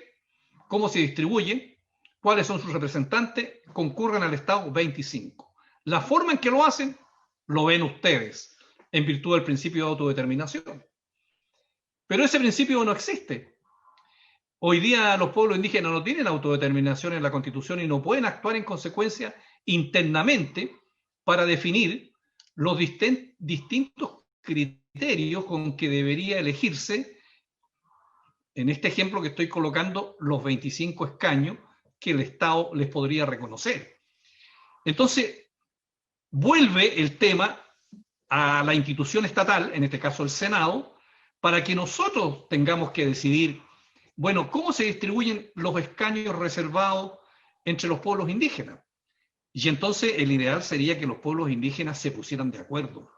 cómo se distribuyen, cuáles son sus representantes, concurren al Estado 25. La forma en que lo hacen, lo ven ustedes, en virtud del principio de autodeterminación. Pero ese principio no existe. Hoy día los pueblos indígenas no tienen autodeterminación en la Constitución y no pueden actuar en consecuencia internamente para definir los distintos criterios con que debería elegirse, en este ejemplo que estoy colocando, los 25 escaños que el Estado les podría reconocer. Entonces, vuelve el tema a la institución estatal, en este caso el Senado, para que nosotros tengamos que decidir, bueno, ¿cómo se distribuyen los escaños reservados entre los pueblos indígenas? Y entonces el ideal sería que los pueblos indígenas se pusieran de acuerdo.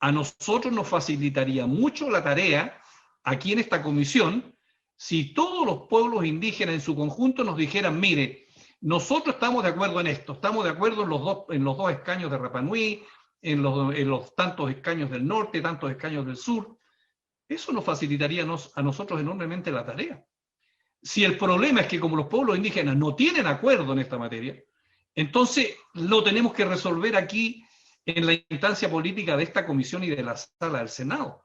A nosotros nos facilitaría mucho la tarea aquí en esta comisión si todos los pueblos indígenas en su conjunto nos dijeran, mire, nosotros estamos de acuerdo en esto, estamos de acuerdo en los dos escaños de Rapa Nui, en los tantos escaños del norte, tantos escaños del sur. Eso nos facilitaría a nosotros enormemente la tarea. Si el problema es que como los pueblos indígenas no tienen acuerdo en esta materia, entonces lo tenemos que resolver aquí en la instancia política de esta comisión y de la sala del Senado.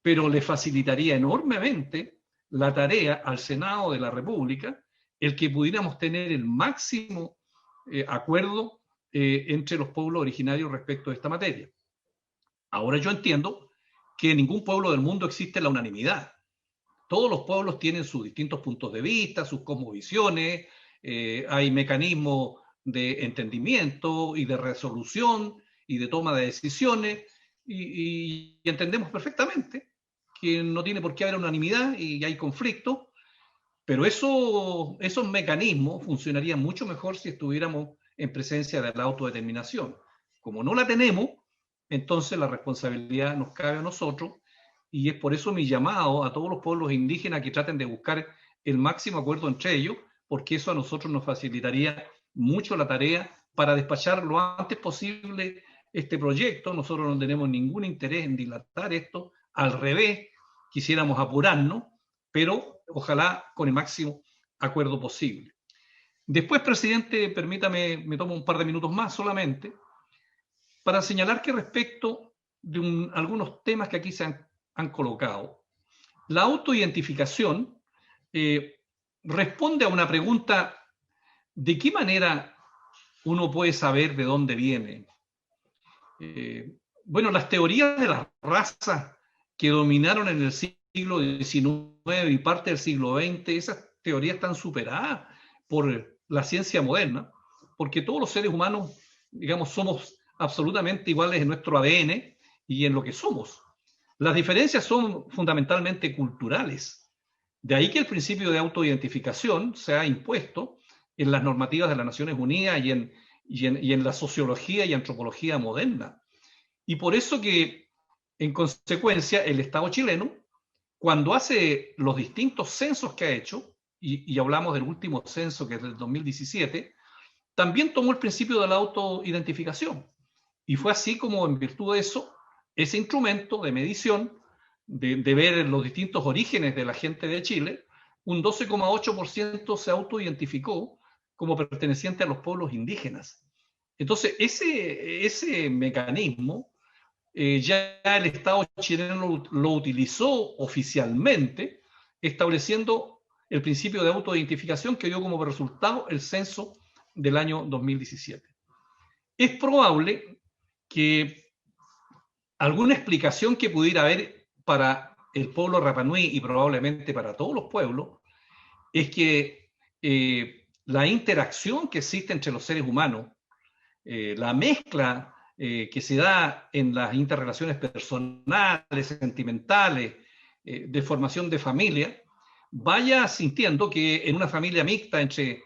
Pero le facilitaría enormemente la tarea al Senado de la República el que pudiéramos tener el máximo acuerdo entre los pueblos originarios respecto a esta materia. Ahora yo entiendo que en ningún pueblo del mundo existe la unanimidad. Todos los pueblos tienen sus distintos puntos de vista, sus cosmovisiones, hay mecanismos de entendimiento y de resolución y de toma de decisiones, y entendemos perfectamente que no tiene por qué haber unanimidad y hay conflicto, pero esos mecanismos funcionarían mucho mejor si estuviéramos en presencia de la autodeterminación. Como no la tenemos, entonces la responsabilidad nos cabe a nosotros, y es por eso mi llamado a todos los pueblos indígenas que traten de buscar el máximo acuerdo entre ellos, porque eso a nosotros nos facilitaría mucho la tarea para despachar lo antes posible este proyecto. Nosotros no tenemos ningún interés en dilatar esto, al revés, quisiéramos apurarnos, pero ojalá con el máximo acuerdo posible. Después, presidente, permítame, me tomo un par de minutos más solamente, para señalar que respecto de algunos temas que aquí se han colocado, la autoidentificación responde a una pregunta: ¿de qué manera uno puede saber de dónde viene? Bueno, las teorías de las razas que dominaron en el siglo XIX y parte del siglo XX, esas teorías están superadas por la ciencia moderna, porque todos los seres humanos, digamos, somos absolutamente iguales en nuestro ADN y en lo que somos. Las diferencias son fundamentalmente culturales. De ahí que el principio de autoidentificación se ha impuesto en las normativas de las Naciones Unidas y en la sociología y antropología moderna. Y por eso que, en consecuencia, el Estado chileno, cuando hace los distintos censos que ha hecho, y hablamos del último censo que es del 2017, también tomó el principio de la autoidentificación. Y fue así como, en virtud de eso, ese instrumento de medición, de ver los distintos orígenes de la gente de Chile, un 12,8% se autoidentificó como perteneciente a los pueblos indígenas. Entonces, ese mecanismo ya el Estado chileno lo utilizó oficialmente, estableciendo el principio de autoidentificación que dio como resultado el censo del año 2017. Es probable que alguna explicación que pudiera haber para el pueblo Rapa Nui y probablemente para todos los pueblos es que la interacción que existe entre los seres humanos, la mezcla que se da en las interrelaciones personales, sentimentales, de formación de familia, vaya sintiendo que en una familia mixta entre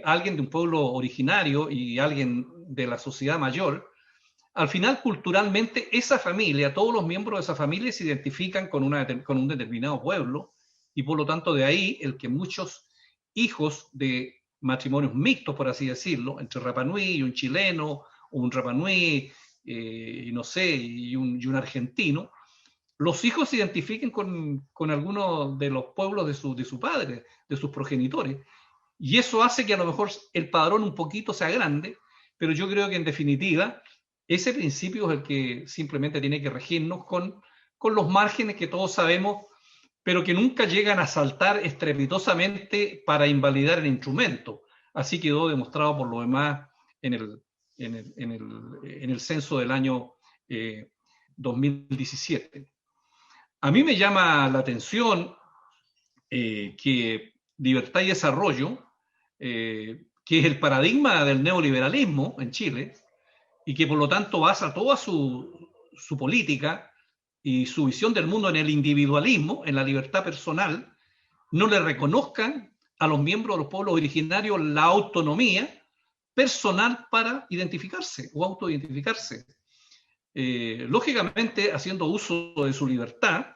alguien de un pueblo originario y alguien de la sociedad mayor, al final culturalmente esa familia, todos los miembros de esa familia se identifican con un determinado pueblo, y por lo tanto de ahí el que muchos hijos de matrimonios mixtos, por así decirlo, entre Rapa Nui y un chileno, o un Rapa Nui, y no sé, y un argentino, los hijos se identifiquen con alguno de los pueblos de su padre, de sus progenitores. Y eso hace que a lo mejor el padrón un poquito sea grande, pero yo creo que en definitiva ese principio es el que simplemente tiene que regirnos con los márgenes que todos sabemos, pero que nunca llegan a saltar estrepitosamente para invalidar el instrumento. Así quedó demostrado por lo demás en el censo del año 2017. A mí me llama la atención que Libertad y Desarrollo, que es el paradigma del neoliberalismo en Chile, y que por lo tanto basa toda su política y su visión del mundo en el individualismo, en la libertad personal, no le reconozcan a los miembros de los pueblos originarios la autonomía personal para identificarse o autoidentificarse. Lógicamente, haciendo uso de su libertad,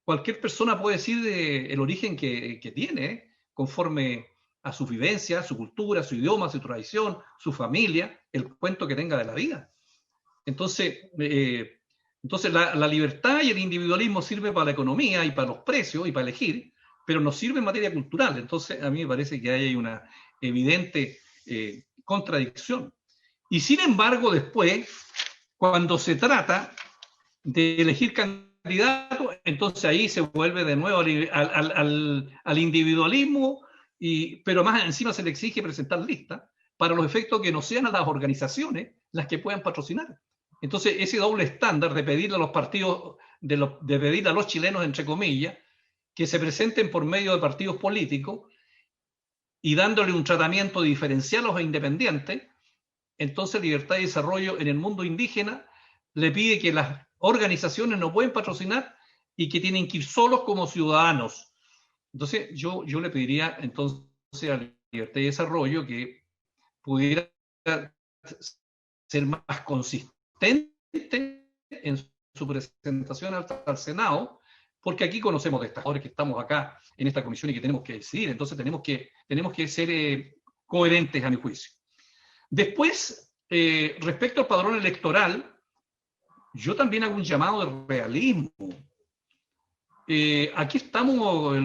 cualquier persona puede decir el origen que tiene, conforme a su vivencia, su cultura, su idioma, su tradición, su familia, el cuento que tenga de la vida. Entonces la libertad y el individualismo sirve para la economía y para los precios y para elegir, pero no sirve en materia cultural. Entonces a mí me parece que hay una evidente contradicción. Y sin embargo, después, cuando se trata de elegir candidatos, entonces ahí se vuelve de nuevo al individualismo, pero más encima se le exige presentar listas para los efectos que no sean a las organizaciones las que puedan patrocinar. Entonces ese doble estándar de pedirle a los partidos, de pedirle a los chilenos, entre comillas, que se presenten por medio de partidos políticos y dándole un tratamiento diferencial a los independientes, entonces Libertad y Desarrollo en el mundo indígena le pide que las organizaciones no pueden patrocinar y que tienen que ir solos como ciudadanos. Entonces yo le pediría entonces a Libertad y Desarrollo que pudiera ser más consistente en su presentación al Senado, porque aquí conocemos de estas cosas que estamos acá en esta comisión y que tenemos que decidir. Entonces tenemos que ser coherentes a mi juicio. Después, respecto al padrón electoral, yo también hago un llamado de realismo. Aquí estamos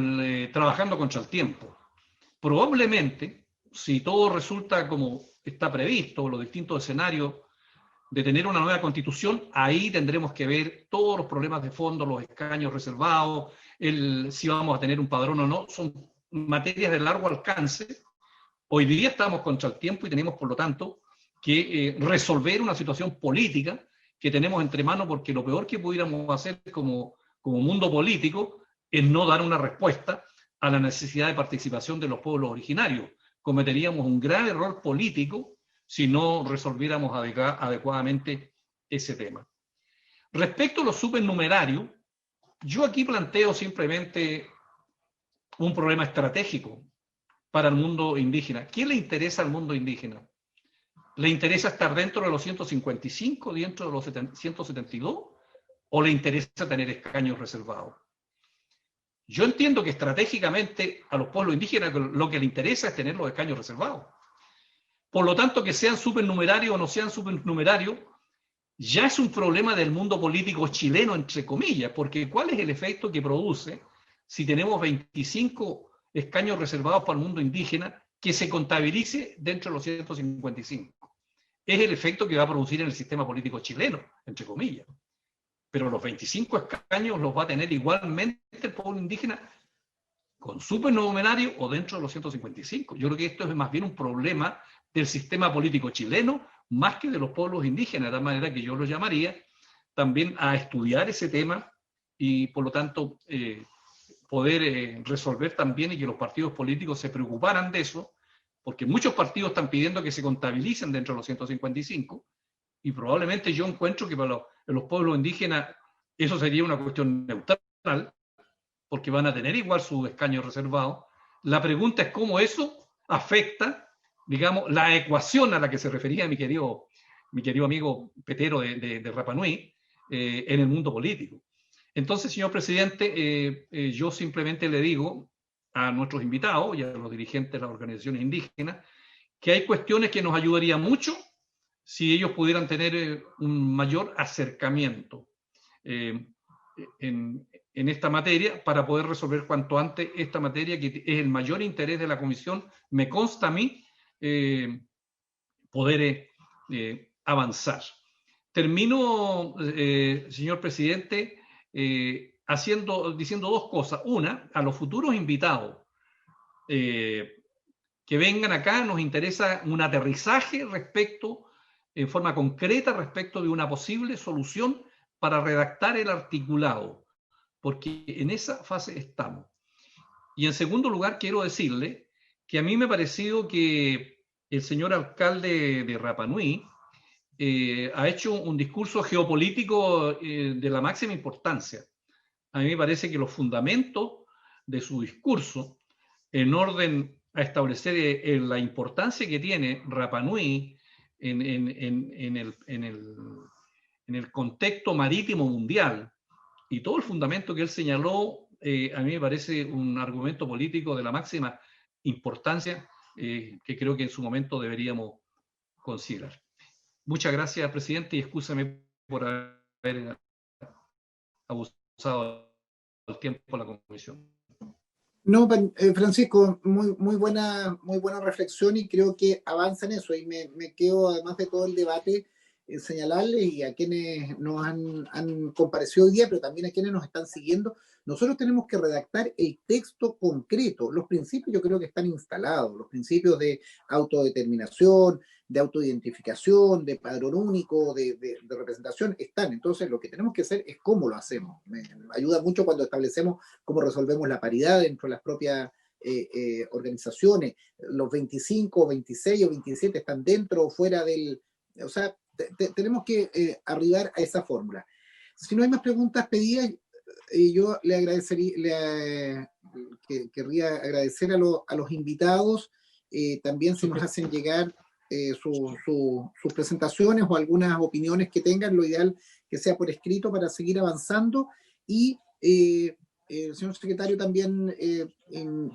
trabajando contra el tiempo. Probablemente, si todo resulta como está previsto, los distintos escenarios de tener una nueva constitución, ahí tendremos que ver todos los problemas de fondo, los escaños reservados, si vamos a tener un padrón o no, son materias de largo alcance. Hoy día estamos contra el tiempo y tenemos, por lo tanto, que resolver una situación política que tenemos entre manos, porque lo peor que pudiéramos hacer como mundo político es no dar una respuesta a la necesidad de participación de los pueblos originarios. Cometeríamos un grave error político si no resolviéramos adecuadamente ese tema. Respecto a los supernumerarios, yo aquí planteo simplemente un problema estratégico para el mundo indígena. ¿Qué le interesa al mundo indígena? ¿Le interesa estar dentro de los 155, dentro de los 172? ¿O le interesa tener escaños reservados? Yo entiendo que estratégicamente a los pueblos indígenas lo que le interesa es tener los escaños reservados. Por lo tanto, que sean supernumerarios o no sean supernumerarios, ya es un problema del mundo político chileno, entre comillas, porque ¿cuál es el efecto que produce si tenemos 25 escaños reservados para el mundo indígena que se contabilice dentro de los 155? Es el efecto que va a producir en el sistema político chileno, entre comillas. Pero los 25 escaños los va a tener igualmente el pueblo indígena con supernumerario o dentro de los 155. Yo creo que esto es más bien un problema del sistema político chileno más que de los pueblos indígenas, de tal manera que yo lo llamaría también a estudiar ese tema y por lo tanto poder resolver también y que los partidos políticos se preocuparan de eso, porque muchos partidos están pidiendo que se contabilicen dentro de los 155 y probablemente yo encuentro que para los pueblos indígenas eso sería una cuestión neutral, porque van a tener igual sus escaños reservados. La pregunta es cómo eso afecta, digamos, la ecuación a la que se refería mi querido amigo petero de Rapa Nui en el mundo político. Entonces, señor presidente, yo simplemente le digo a nuestros invitados y a los dirigentes de las organizaciones indígenas que hay cuestiones que nos ayudarían mucho si ellos pudieran tener un mayor acercamiento en esta materia para poder resolver cuanto antes esta materia que es el mayor interés de la Comisión. Me consta a mí poder avanzar. Termino, señor presidente, diciendo dos cosas. Una, a los futuros invitados que vengan acá, nos interesa un aterrizaje en forma concreta respecto de una posible solución para redactar el articulado, porque en esa fase estamos. Y en segundo lugar, quiero decirle que a mí me ha parecido que el señor alcalde de Rapa Nui ha hecho un discurso geopolítico de la máxima importancia. A mí me parece que los fundamentos de su discurso, en orden a establecer la importancia que tiene Rapa Nui en el contexto marítimo mundial, y todo el fundamento que él señaló, a mí me parece un argumento político de la máxima importancia que creo que en su momento deberíamos considerar. Muchas gracias, presidente, y excúsame por haber abusado del tiempo de la comisión. No, Francisco, muy buena reflexión y creo que avanza en eso. Y me quedo, además de todo el debate, señalarles y a quienes nos han comparecido hoy día, pero también a quienes nos están siguiendo, nosotros tenemos que redactar el texto concreto. Los principios yo creo que están instalados, los principios de autodeterminación, de autoidentificación, de padrón único, de representación, están. Entonces lo que tenemos que hacer es cómo lo hacemos. Me ayuda mucho cuando establecemos cómo resolvemos la paridad dentro de las propias organizaciones. Los 25, 26 o 27 están dentro o fuera del... O sea, tenemos que arribar a esa fórmula. Si no hay más preguntas pedidas, yo le agradecería, querría agradecer a los invitados, también si nos hacen llegar sus presentaciones o algunas opiniones que tengan, lo ideal que sea por escrito para seguir avanzando, y señor secretario también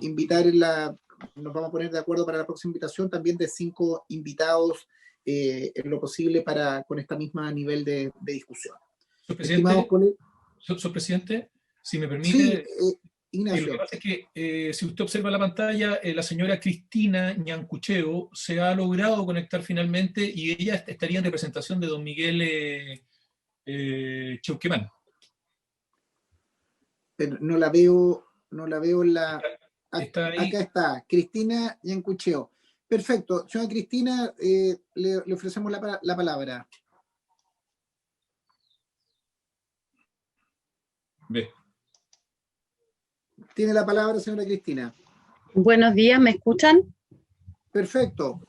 invitar nos vamos a poner de acuerdo para la próxima invitación también de 5 invitados en lo posible con esta misma nivel de discusión. Señor presidente, si me permite, sí, Ignacio. Lo que pasa es que si usted observa la pantalla, la señora Cristina Ñancucheo se ha logrado conectar finalmente y ella estaría en representación de don Miguel Cheuquemán. Pero no la veo en la... Está ahí. Acá está, Cristina Ñancucheo. Perfecto. Señora Cristina, le ofrecemos la palabra. Ve. Tiene la palabra, señora Cristina. Buenos días, ¿me escuchan? Perfecto.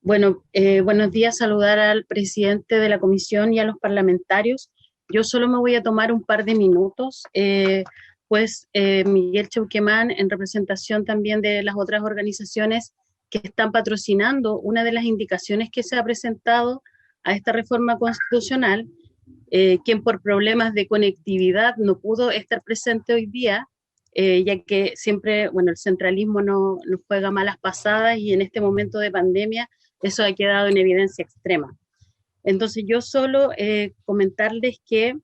Bueno, buenos días, saludar al presidente de la comisión y a los parlamentarios. Yo solo me voy a tomar un par de minutos, pues Miguel Cheuquemán, en representación también de las otras organizaciones que están patrocinando una de las indicaciones que se ha presentado a esta reforma constitucional, quien por problemas de conectividad no pudo estar presente hoy día, ya que siempre, bueno, el centralismo nos juega malas pasadas y en este momento de pandemia eso ha quedado en evidencia extrema. Entonces yo solo comentarles que,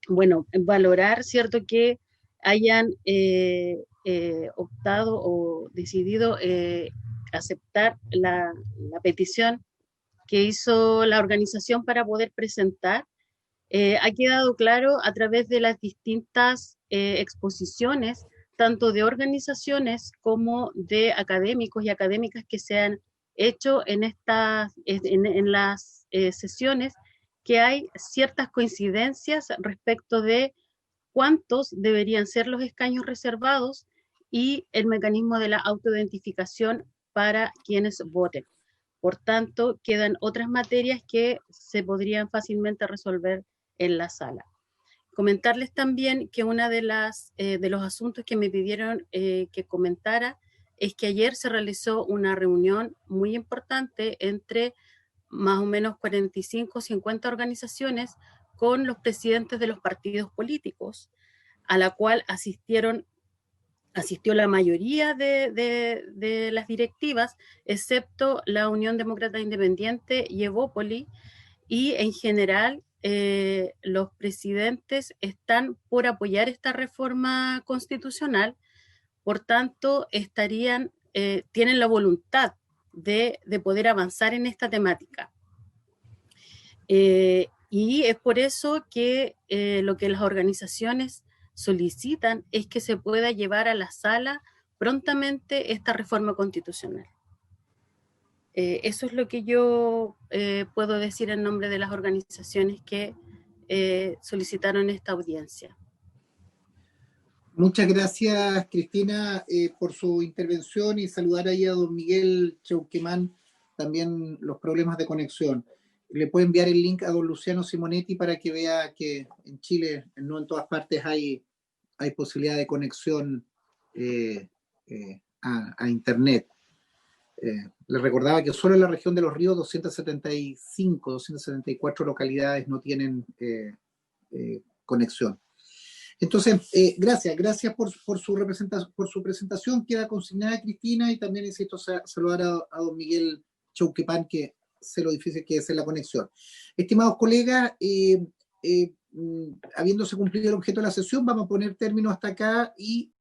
bueno, valorar, ¿cierto?, que hayan optado o decidido aceptar la petición que hizo la organización para poder presentar. Ha quedado claro a través de las distintas exposiciones, tanto de organizaciones como de académicos y académicas que se han hecho en las sesiones, que hay ciertas coincidencias respecto de cuántos deberían ser los escaños reservados y el mecanismo de la autoidentificación para quienes voten. Por tanto, quedan otras materias que se podrían fácilmente resolver en la sala. Comentarles también que una de los asuntos que me pidieron que comentara es que ayer se realizó una reunión muy importante entre más o menos 45 o 50 organizaciones con los presidentes de los partidos políticos, a la cual asistió la mayoría de las directivas, excepto la Unión Demócrata Independiente y Evópoli, y en general los presidentes están por apoyar esta reforma constitucional, por tanto tienen la voluntad de poder avanzar en esta temática. Y es por eso que lo que las organizaciones solicitan es que se pueda llevar a la sala prontamente esta reforma constitucional. Eso es lo que yo puedo decir en nombre de las organizaciones que solicitaron esta audiencia. Muchas gracias, Cristina, por su intervención, y saludar ahí a don Miguel Chauquemán, también los problemas de conexión. Le puedo enviar el link a don Luciano Simonetti para que vea que en Chile, no en todas partes, hay posibilidad de conexión a Internet. Les recordaba que solo en la región de Los Ríos 274 localidades no tienen conexión. Entonces, gracias por su presentación. Queda consignada, Cristina, y también insisto saludar a don Miguel Chauquepán, que sé lo difícil que es hacer la conexión. Estimados colegas, habiéndose cumplido el objeto de la sesión, vamos a poner término hasta acá y